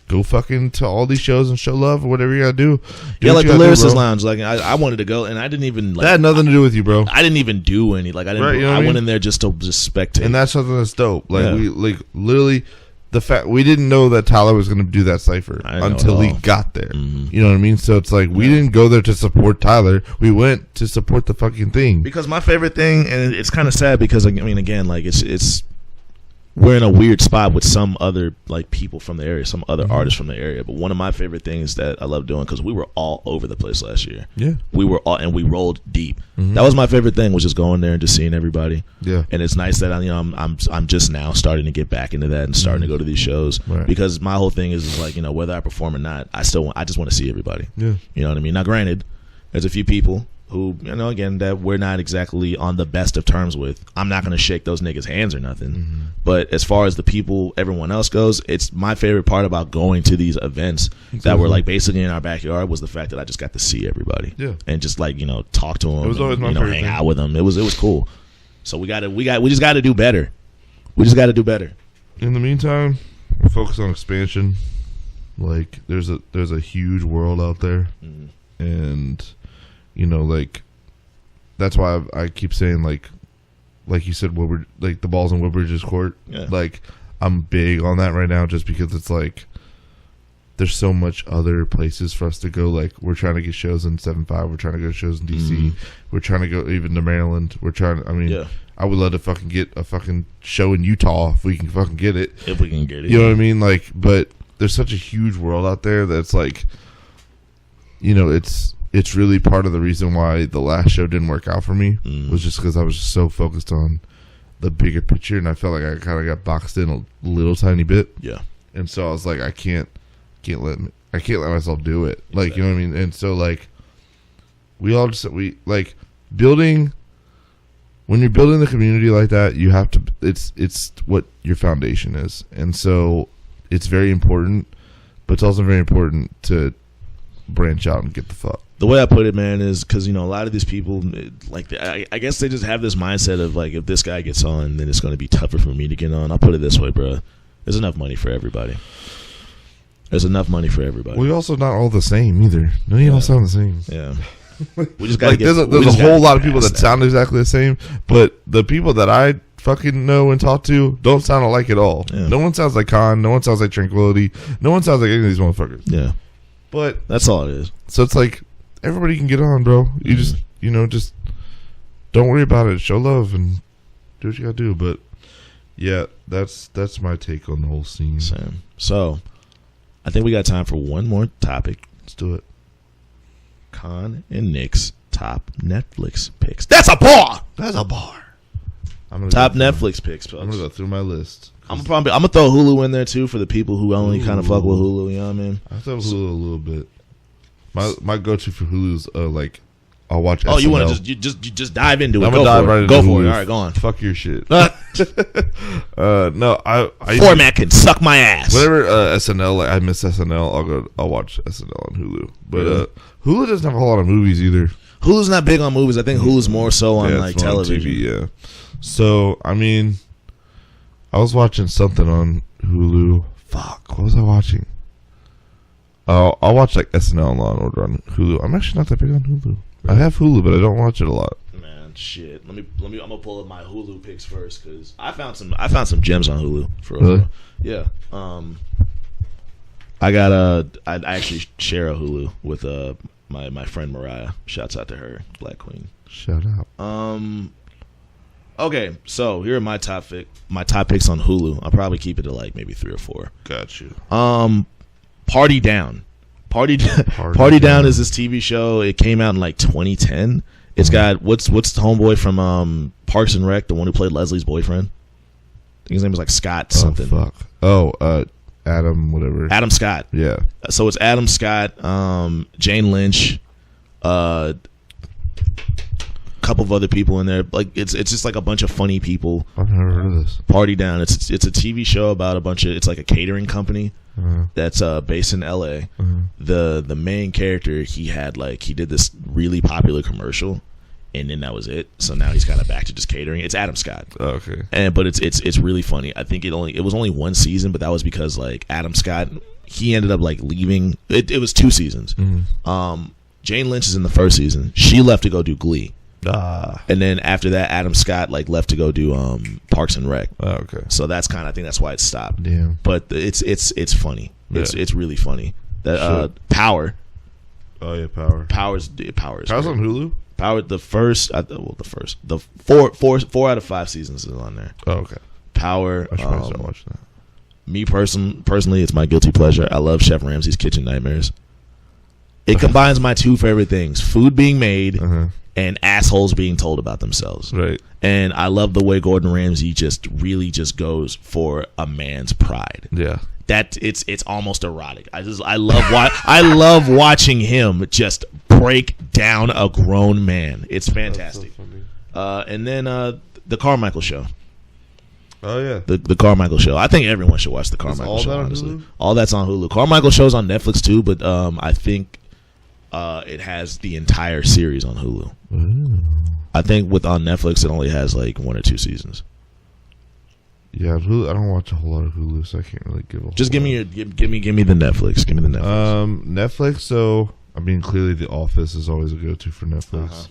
go fucking to all these shows and show love or whatever you gotta do. Yeah, like the Lyricist Lounge. Like I wanted to go and I didn't even like. That had nothing to do with you, bro. I didn't even do any. Like I didn't. Right, I went in there just to spectate. And that's something that's dope. Like we like literally the fact we didn't know that Tyler was going to do that cipher until he got there. Mm-hmm. You know what I mean? So it's like we didn't go there to support Tyler. We went to support the fucking thing. Because my favorite thing, and it's kind of sad because I mean, again, like it's we're in a weird spot with some other like people from the area, some other artists from the area. But one of my favorite things that I love doing, because we were all over the place last year. Yeah, we were all, and we rolled deep. Mm-hmm. That was my favorite thing, was just going there and just seeing everybody. Yeah, and it's nice that I'm just now starting to get back into that and starting to go to these shows, because my whole thing is like, whether I perform or not, I just want to see everybody. Yeah, you know what I mean. Now, granted, there's a few people who, again, that we're not exactly on the best of terms with. I'm not going to shake those niggas' hands or nothing. Mm-hmm. But as far as the people, everyone else goes, it's my favorite part about going to these events that were like basically in our backyard was the fact that I just got to see everybody. Yeah. And just like, talk to them. It was always my favorite hang out with them. It was cool. So we just got to do better. We just got to do better. In the meantime, we'll focus on expansion. Like there's a huge world out there. Mm-hmm. And like that's why I keep saying like you said, Woodbridge, like the ball's in Woodbridge's court. Yeah. Like I'm big on that right now, just because it's like there's so much other places for us to go. Like we're trying to get shows in 7.5. We're trying to go to shows in DC. Mm-hmm. We're trying to go even to Maryland. We're trying. I mean, I would love to fucking get a fucking show in Utah if we can fucking get it. If we can get it, you know what I mean? Like, but there's such a huge world out there that's like, it's really part of the reason why the last show didn't work out for me, was just because I was just so focused on the bigger picture, and I felt like I kind of got boxed in a little tiny bit. Yeah, and so I was like, I can't let myself do it. Exactly. Like, you know what I mean? And so like, we building. When you're building the community like that, you have to. It's what your foundation is, and so it's very important. But it's also very important to branch out and get the fuck. The way I put it, man, is because a lot of these people, like, I guess they just have this mindset of like, if this guy gets on, then it's going to be tougher for me to get on. I'll put it this way, bro. There's enough money for everybody. There's enough money for everybody. We're also not all the same either. None of y'all sound the same. Yeah. We just got like, there's a whole lot of people that sound exactly the same, but the people that I fucking know and talk to don't sound alike at all. Yeah. No one sounds like Khan. No one sounds like Tranquility. No one sounds like any of these motherfuckers. Yeah. But that's all it is. So it's like everybody can get on, bro. You just just don't worry about it. Show love and do what you gotta do. But yeah, that's my take on the whole scene. Same. So I think we got time for one more topic. Let's do it. Khan and Nick's top Netflix picks. That's a bar. That's a bar. Top Netflix picks. Folks. I'm gonna go through my list. I'm gonna throw Hulu in there too for the people who only kind of fuck with Hulu. You know what I mean? I throw Hulu a little bit. My go-to for Hulu is like I'll watch. Oh, SNL. You want to just dive into it? I'm gonna dive right into it. Go for it. All right, go on. Fuck your shit. No, I format can suck my ass. Whatever SNL, like I miss SNL. I'll watch SNL on Hulu. But Hulu doesn't have a whole lot of movies either. Hulu's not big on movies. I think Hulu's more so on like television. On TV, yeah. So I mean, I was watching something on Hulu. Fuck, what was I watching? Oh, I'll watch like SNL and Law and Order on Hulu. I'm actually not that big on Hulu. I have Hulu, but I don't watch it a lot. Man, shit. Let me. I'm gonna pull up my Hulu picks first because I found some gems on Hulu. For really? Yeah. I actually share a Hulu with my friend Mariah. Shouts out to her, Black Queen. Shout out. Okay, so here are my top picks on Hulu. I'll probably keep it to like maybe 3 or 4. Got you. Party Down. Party Down is this TV show. It came out in like 2010. It's got what's the homeboy from Parks and Rec, the one who played Leslie's boyfriend. I think his name was like Scott something. Oh fuck. Adam whatever. Adam Scott. Yeah. So it's Adam Scott, Jane Lynch, couple of other people in there. Like it's just like a bunch of funny people. I've never heard of this. Party Down. It's a TV show about a bunch of. It's like a catering company that's based in L.A. The main character he did this really popular commercial, and then that was it. So now he's kind of back to just catering. It's Adam Scott. Oh, okay. But it's really funny. I think it was only 1 season, but that was because like Adam Scott he ended up like leaving. It was 2 seasons. Jane Lynch is in the first season. She left to go do Glee. And then after that, Adam Scott like left to go do Parks and Rec. Oh, okay. So that's I think that's why it stopped. Damn. But it's funny. Yeah. It's really funny. That Power. Oh yeah, Power. Power's on Hulu. Power the 4 out of 5 seasons is on there. Oh, okay. Power. I should probably start watching that. Me personally, it's my guilty pleasure. I love Chef Ramsay's Kitchen Nightmares. It combines my 2 favorite things: food being made and assholes being told about themselves. Right. And I love the way Gordon Ramsay really goes for a man's pride. Yeah. That it's almost erotic. I love watching him just break down a grown man. It's fantastic. So and then the Carmichael Show. Oh yeah, the Carmichael Show. I think everyone should watch the Carmichael Show. Honestly, all that's on Hulu. Carmichael Show's on Netflix too, but I think it has the entire series on Hulu. Ooh. I think on Netflix it only has like 1 or 2 seasons. Yeah, Hulu, I don't watch a whole lot of Hulu, so I can't really give a. Just give me the Netflix. Give me the Netflix. Netflix. So I mean, clearly, The Office is always a go-to for Netflix.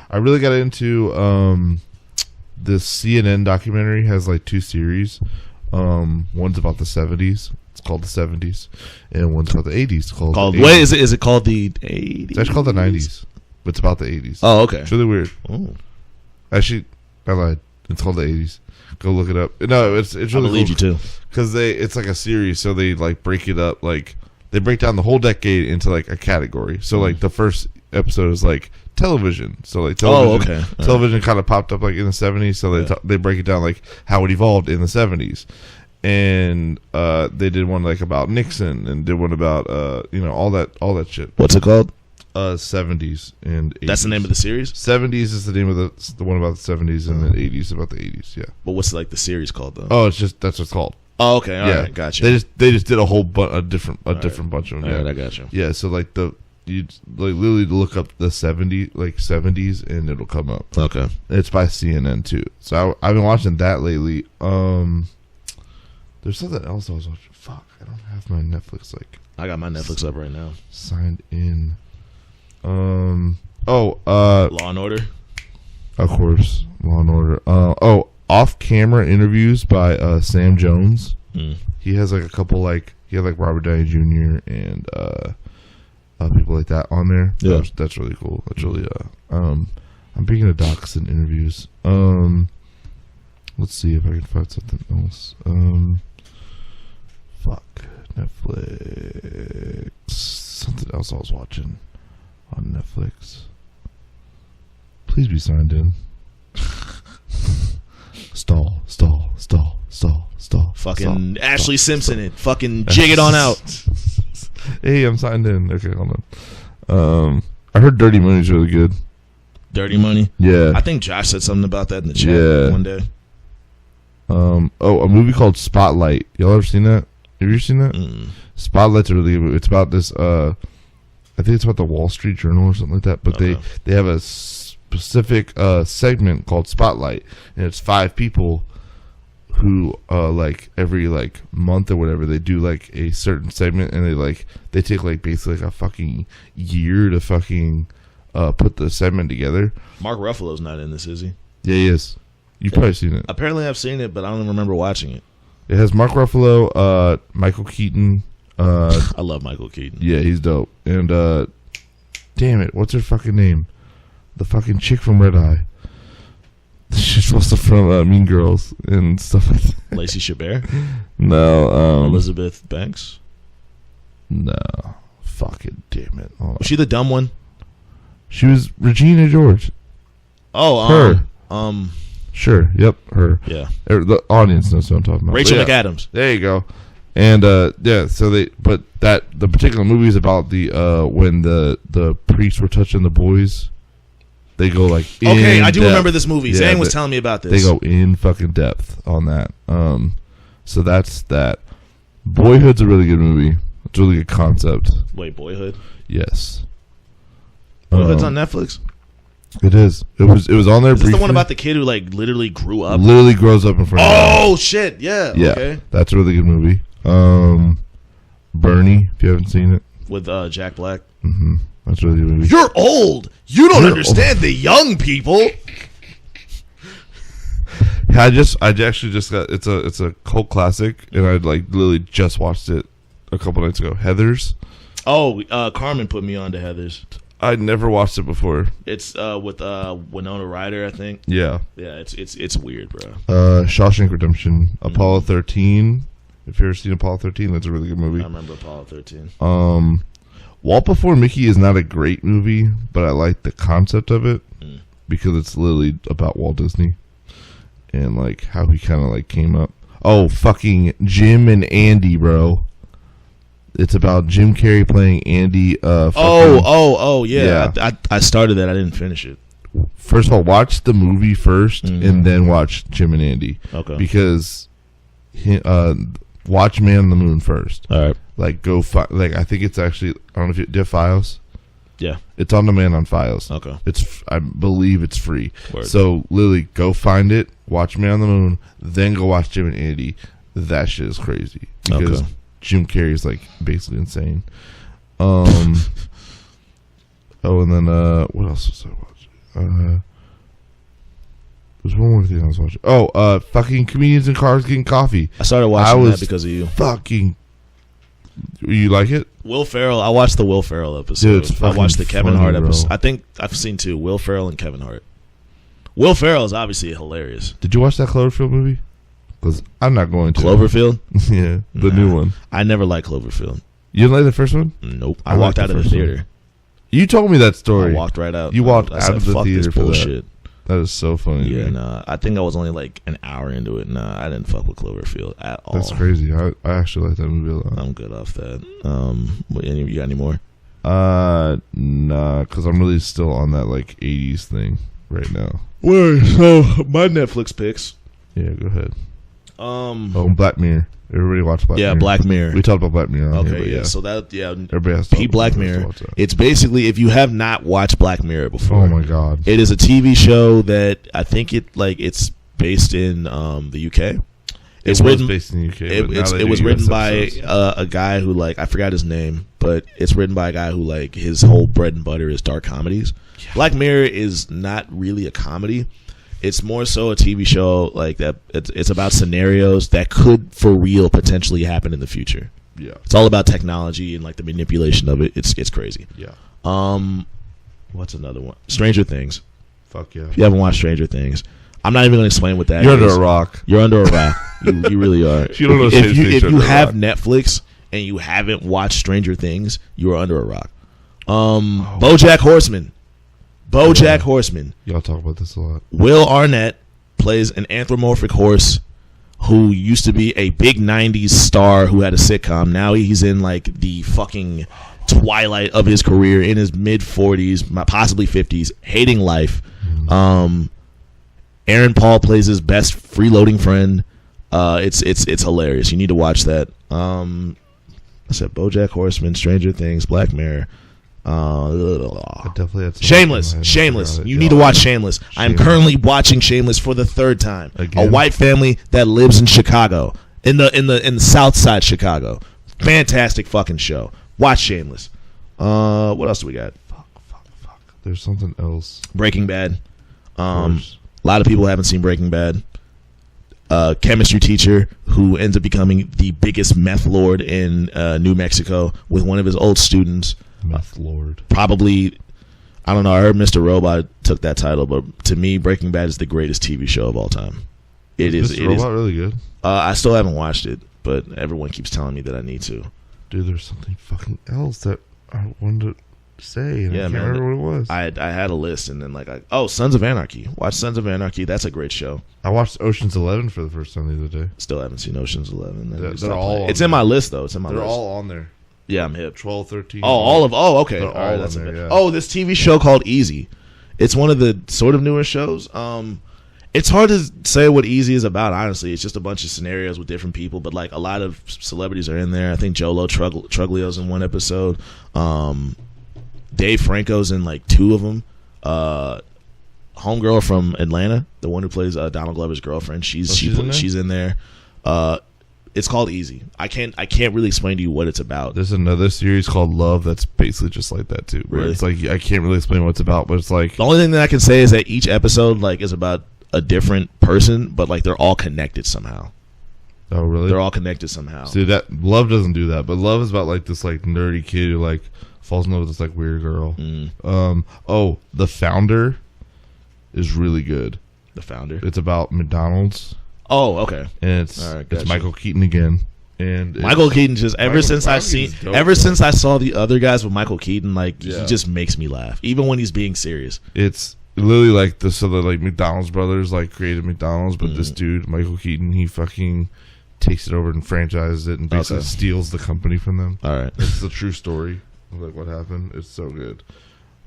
I really got into this CNN documentary. Has like 2 series. One's about the 70s. It's called the 70s, and one's about the 80s. What is it? Is it called the 80s? It's actually called the 90s, but it's about the 80s. Oh, okay. It's really weird. Oh. Actually, I lied. It's called the 80s. Go look it up. No, it's really cool. I believe you too. Because it's like a series, so they like break it up. Like they break down the whole decade into like a category. So like the first episode is like television. So like television, television kind of popped up like in the 70s. So they break it down like how it evolved in the 70s. And they did one like about Nixon and did one about all that shit. What's it called? 70s and 80s. That's the name of the series? 70s is the name of the one about the 70s, and then 80s about the 80s. Yeah. But what's like the series called though? Oh, that's what it's called. Oh, okay. All right, gotcha. They just did a whole different bunch of them. Yeah, I gotcha. Yeah, so like you like literally look up the 70s and it'll come up. Okay. It's by CNN too. So I've been watching that lately. There's something else I was watching. Fuck, I don't have my Netflix I got my Netflix up right now. Signed in. Law and Order. Of course, Law and Order. Off-camera interviews by Sam Jones. He has like a couple he had like Robert Downey Jr. and people like that on there. Yeah, that's really cool. That's really I'm picking a docs and interviews. Let's see if I can find something else. Netflix. Something else I was watching on Netflix. Please be signed in. Stall. Fucking Ashley Simpson it. Fucking jig it on out. Hey, I'm signed in. Okay, hold on. I heard Dirty Money's really good. Dirty Money? Yeah. I think Josh said something about that in the chat one day. A movie called Spotlight. Y'all ever seen that? Have you ever seen that? Spotlight's a really good movie. It's about this I think it's about the Wall Street Journal or something like that. But they have a specific segment called Spotlight, and it's 5 people who like every like month or whatever they do like a certain segment, and they take like basically like a fucking year to fucking put the segment together. Mark Ruffalo's not in this, is he? Yeah, he is. You've probably seen it. Apparently I've seen it, but I don't remember watching it. It has Mark Ruffalo, Michael Keaton, I love Michael Keaton. Yeah, he's dope. And damn it, what's her fucking name? The fucking chick from Red Eye. She's supposed to from Mean Girls and stuff like that. Lacey Chabert? No. Elizabeth Banks? No. Fucking damn it. Was she the dumb one? She was Regina George. Oh, her. Sure. Yep. Her. Yeah. The audience knows what I'm talking about. Rachel McAdams. There you go. And yeah. So the particular movie is about the when the priests were touching the boys. They go like okay, I do remember this movie. Zane was telling me about this. They go in fucking depth on that. So that's that. Boyhood's a really good movie. It's a really good concept. Wait, Boyhood? Yes. Boyhood's on Netflix? It is. It was on there. Is this the one about the kid who like literally grew up? Literally grows up in front of you. Oh shit! Yeah. Okay. That's a really good movie. Bernie, if you haven't seen it, with Jack Black. Mm-hmm. That's a really good movie. You're old. You don't understand the young people. I actually just got it's a cult classic, and I like literally just watched it a couple nights ago. Heathers. Oh, Carmen put me on to Heathers. I'd never watched it before. It's with Winona Ryder, I think. Yeah. Yeah, it's weird, bro. Shawshank Redemption, Apollo 13. If you've ever seen Apollo 13, that's a really good movie. I remember Apollo 13. Walt Before Mickey is not a great movie, but I like the concept of it because it's literally about Walt Disney and like how he kind of like came up. Oh, fucking Jim and Andy, bro. It's about Jim Carrey playing Andy. Yeah. I started that. I didn't finish it. First of all, watch the movie first and then watch Jim and Andy. Okay. Because watch Man on the Moon first. All right. Like I think it's actually, I don't know if you do you have Files. Yeah. It's on demand on Files. Okay. I believe it's free. Word. So literally go find it, watch Man on the Moon, then go watch Jim and Andy. That shit is crazy because Jim Carrey is like basically insane. And then what else was I watching? There's one more thing I was watching. Fucking Comedians in Cars Getting Coffee. I started watching that because of you. Fucking. You like it? Will Ferrell. I watched the Will Ferrell episode. Dude, I watched the Kevin Hart episode. Bro. I think I've seen two. Will Ferrell and Kevin Hart. Will Ferrell is obviously hilarious. Did you watch that Cloverfield movie? Because I'm not going to. Cloverfield? Yeah, the new one. I never liked Cloverfield. You didn't like the first one? Nope. I walked out of the theater. You told me that story. I walked right out. You walked out of the theater for bullshit. That is so funny. Yeah, nah. I think I was only like an hour into it. Nah, I didn't fuck with Cloverfield at all. That's crazy. I actually like that movie a lot. I'm good off that. You got any more? Nah, because I'm really still on that like 80s thing right now. Wait, so my Netflix picks. Yeah, go ahead. Black Mirror. Everybody watch Black Mirror. Yeah, Black Mirror. We talked about Black Mirror. Okay, yeah. So that, everybody has to Black Mirror. It's basically, if you have not watched Black Mirror before. Oh my god! It is a TV show that I think it's based in the UK. It's based in the UK. It was written by a guy who I forgot his name, but it's written by a guy who his whole bread and butter is dark comedies. Yeah. Black Mirror is not really a comedy. It's more so a TV show that. It's about scenarios that could, for real, potentially happen in the future. Yeah, it's all about technology and the manipulation of it. It's crazy. Yeah. What's another one? Stranger Things. Fuck yeah. If you haven't watched Stranger Things, I'm not even going to explain what that You're is. Under a rock. You're under a rock. You really are. If you don't know if you have Netflix and you haven't watched Stranger Things, you are under a rock. BoJack Horseman. Horseman. Y'all talk about this a lot. Will Arnett plays an anthropomorphic horse who used to be a big 90s star who had a sitcom. Now he's in the fucking twilight of his career, in his mid 40s, possibly 50s, hating life. Aaron Paul plays his best freeloading friend. It's hilarious. You need to watch that. I said BoJack Horseman, Stranger Things, Black Mirror. I definitely had Shameless. You need to watch Shameless. I am currently watching Shameless for the third time. Again? A white family that lives in Chicago, in the South Side Chicago. Fantastic fucking show. Watch Shameless. What else do we got? Fuck. There's something else. Breaking Bad. A lot of people haven't seen Breaking Bad. chemistry teacher who ends up becoming the biggest meth lord in New Mexico with one of his old students. Meth lord. Probably, I don't know. I heard Mr. Robot took that title, but to me, Breaking Bad is the greatest TV show of all time. Is Mr. Robot really good? I still haven't watched it, but everyone keeps telling me that I need to. Dude, there's something fucking else that I wanted to say, and I can't remember what it was. I had a list, and then Sons of Anarchy. Watch Sons of Anarchy. That's a great show. I watched Ocean's 11 for the first time the other day. Still haven't seen Ocean's 11. They're all. It's in my list though. It's in my list. They're all on there. Yeah, I'm hip. 12, 13. Okay. They're all that's on there, yeah. Oh, this TV show called Easy. It's one of the sort of newer shows. It's hard to say what Easy is about, honestly. It's just a bunch of scenarios with different people, but like a lot of celebrities are in there. I think Jolo Truglio's in one episode. Dave Franco's in like 2 of them. Homegirl from Atlanta, the one who plays Donald Glover's girlfriend, she's in there. It's called Easy. I can't really explain to you what it's about. There's another series called Love that's basically just like that too. Really? It's like I can't really explain what it's about, but it's like the only thing that I can say is that each episode like is about a different person, but like they're all connected somehow. Oh really? They're all connected somehow. See, that Love doesn't do that, but Love is about like this like nerdy kid who like falls in love with this like weird girl. The Founder is really good. The Founder. It's about McDonald's. Oh, okay. And it's Michael Keaton again. And Michael Keaton just since I saw the other guys with Michael Keaton, like he just makes me laugh, even when he's being serious. It's literally like the McDonald's brothers like created McDonald's, but this dude Michael Keaton, he fucking takes it over and franchises it and basically steals the company from them. All right, it's the true story of like what happened. It's so good.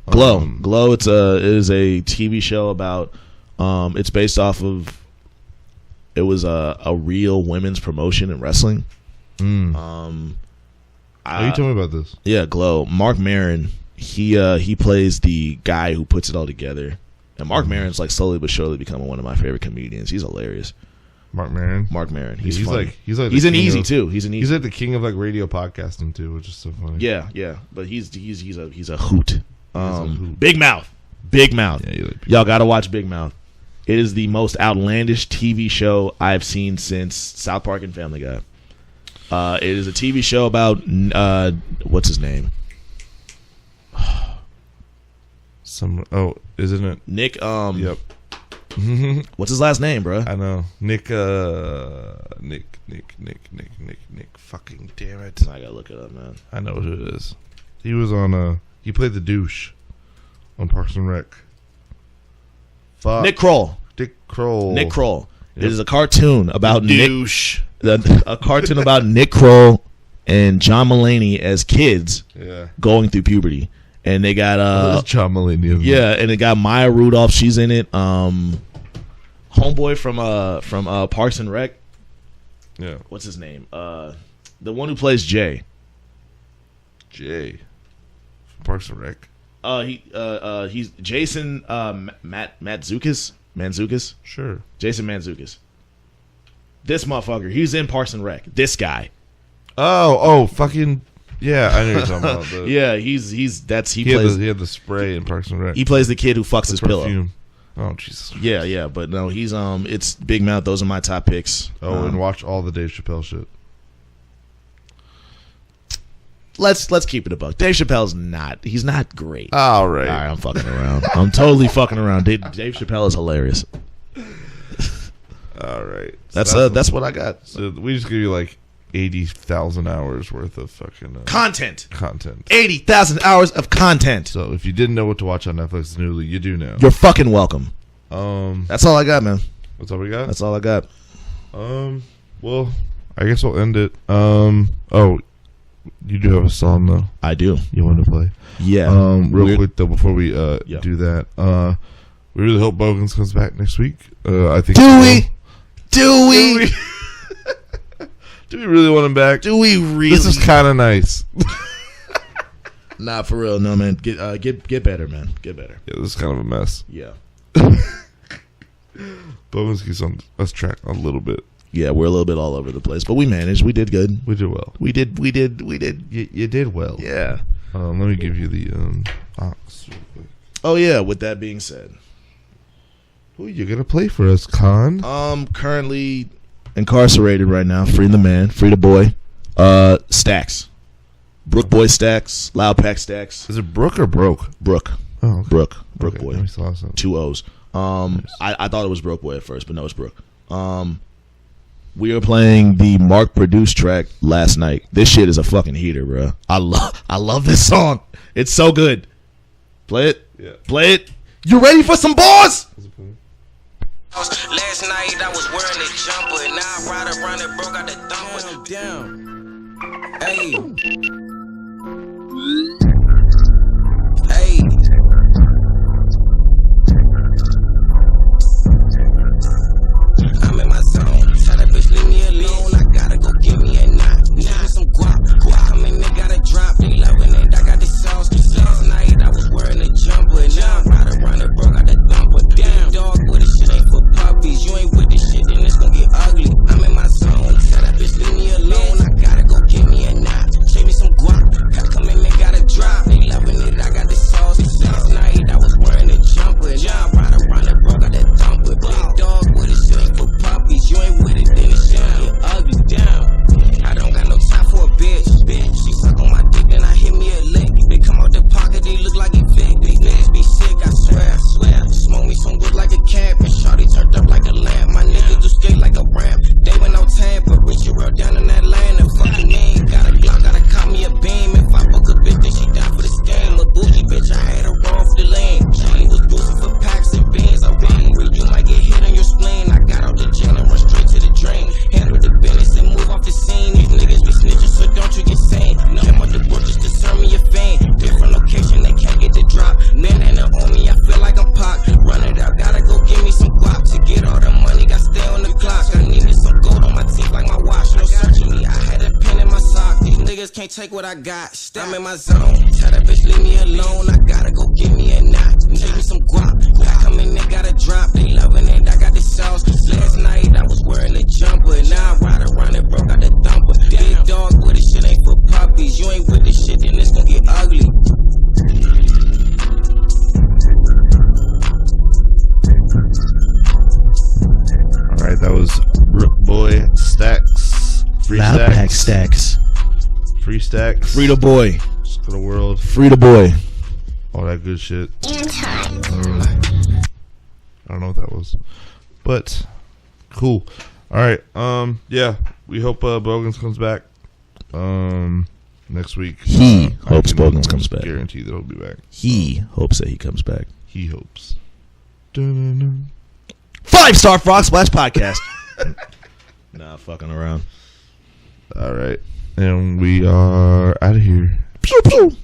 Glow. It is a TV show about. It's based off of. It was a real women's promotion in wrestling. You told me about this. Yeah, Glow. Mark Maron. He plays the guy who puts it all together, and Mark Maron's like slowly but surely becoming one of my favorite comedians. He's hilarious. Mark Maron. He's funny. He's an Easy too. He's like the king of like radio podcasting too, which is so funny. Yeah. But he's a hoot. Big Mouth. Yeah, y'all gotta watch Big Mouth. It is the most outlandish TV show I've seen since South Park and Family Guy. It is a TV show about what's his name? Isn't it Nick? Yep. What's his last name, bro? I know. Nick. Fucking damn it! I gotta look it up, man. I know who it is. He was on. He played the douche on Parks and Rec. Fuck. Dick Kroll. Yep. It is a cartoon about douche. A cartoon about Nick Kroll and John Mulaney as kids going through puberty. And they got John Mulaney. Yeah, and it got Maya Rudolph. She's in it. Homeboy from Parks and Rec. Yeah. What's his name? The one who plays Jay. From Parks and Rec. He's Jason Mantzoukas. Sure. Jason Mantzoukas. This motherfucker. He's in Parks and Rec. This guy. Fucking yeah! I know you're talking about. Yeah, he had the spray in Parks and Rec. He plays the kid who fucks his pillow. Oh Jesus! Yeah, but no, he's it's Big Mouth. Those are my top picks. And watch all the Dave Chappelle shit. Let's keep it a buck. Dave Chappelle's he's not great. All right, I'm fucking around. I'm totally fucking around. Dave Chappelle is hilarious. All right, so that's what I got. So we just give you like 80,000 hours worth of fucking content. 80,000 hours of content. So if you didn't know what to watch on Netflix newly, you do now. You're fucking welcome. That's all I got, man. That's all we got? That's all I got. Well, I guess we'll end it. You do have a song though. I do. You want to play? Yeah. Real quick though, before we do that, we really hope Bogans comes back next week. I think. Do we? Do we really want him back? Do we really? This is kind of nice. Nah, for real. No, man. Get better, man. Get better. Yeah, this is kind of a mess. Yeah. Bogans keeps on us track a little bit. Yeah, we're a little bit all over the place, but we managed. We did good. We did well. We did. You did well. Yeah. Let me give you the aux real quick. Oh yeah. With that being said. Who you gonna play for us, Con? Currently incarcerated right now. Free the man. Free the boy. Stacks. Brook Boy Stacks. Loud Pack Stacks. Is it Brook or Broke? Brook. Oh, okay. Brook okay, Boy. 2 O's. Nice. I thought it was Brook Boy at first, but no, it's Brook. We were playing the Mark produced track last night. This shit is a fucking heater, bro. I love this song. It's so good. Play it. Yeah. Play it. You ready for some bars? Last night I was wearing a jumper, and now I ride around and broke out the thumper. Damn. Hey. Hey. I'm in my zone. Tell that bitch leave me alone. I gotta go get me a knot. Now some guap. Come in, they gotta drop. They loving it. I got the sauce. Last night I was wearing a jumper, and now I ride around and broke out the thumper. Damn, dog, with this shit ain't for puppies. You ain't with this shit, then it's gonna get ugly. I'm in my zone. Tell that bitch leave me alone. I gotta go get me a knot. Shave me some guap. Gotta come in, they gotta drop. They loving it. I got the sauce. Last night I was wearing a jumper, and now I ride around and broke out that thumper. Big dog, with this shit ain't for puppies. You ain't with it, then it's shit get ugly. Damn, I don't got no time for a bitch. She suck on my dick, then I hit me a lick. They come out the pocket, they look like it fit. These niggas be sick, I swear. Smoke me some good like a camp, and shawty turned up like a lamp. My niggas do skate like a ramp. They went no Tampa, Richie real down in Atlanta. Fucking mean, got a Glock, gotta call me a beam. If I fuck a bitch, then she down for the scam. A bougie bitch, I had her roll off the lane. She was boosting for packs and beans. I run where you might get hit on your spleen. I got out the gin and run straight to the drain. Handle the business and move off the scene. These niggas be snitching, so don't you get sane. Came out the book just to serve me a fame. Different location, they can't get the drop. Man, and on me, I feel like I'm Pac. Run it out, gotta go give me some guap. To get all the money, got stay on the clock. I needed some gold on my teeth like my watch. No searching me, I had a pin in my sock. These niggas can't take what I got. I'm in my zone. Tell that bitch leave me alone. I gotta go give me a knot. Take me some guap. I come in, they gotta drop. They loving it, I got the sauce. Last night I was wearing a jumper. Now I ride around and broke out the thumper. Big dog with this shit ain't for puppies. You ain't with this shit, then it's gonna get ugly. Alright, that was Brook Boy Stacks. Free Loud Stacks. Pack Stacks. Free Stacks. Free the boy. For the world. Free the boy. All that good shit. I don't know what that was. But cool. Alright, yeah. We hope Bogans comes back next week. He hopes Bogans comes back. Guarantee that he'll be back. He hopes that he comes back. He hopes. Dun-dun-dun. 5-star Frog Splash Podcast. Nah, fucking around. Alright. And we are out of here. Pew pew.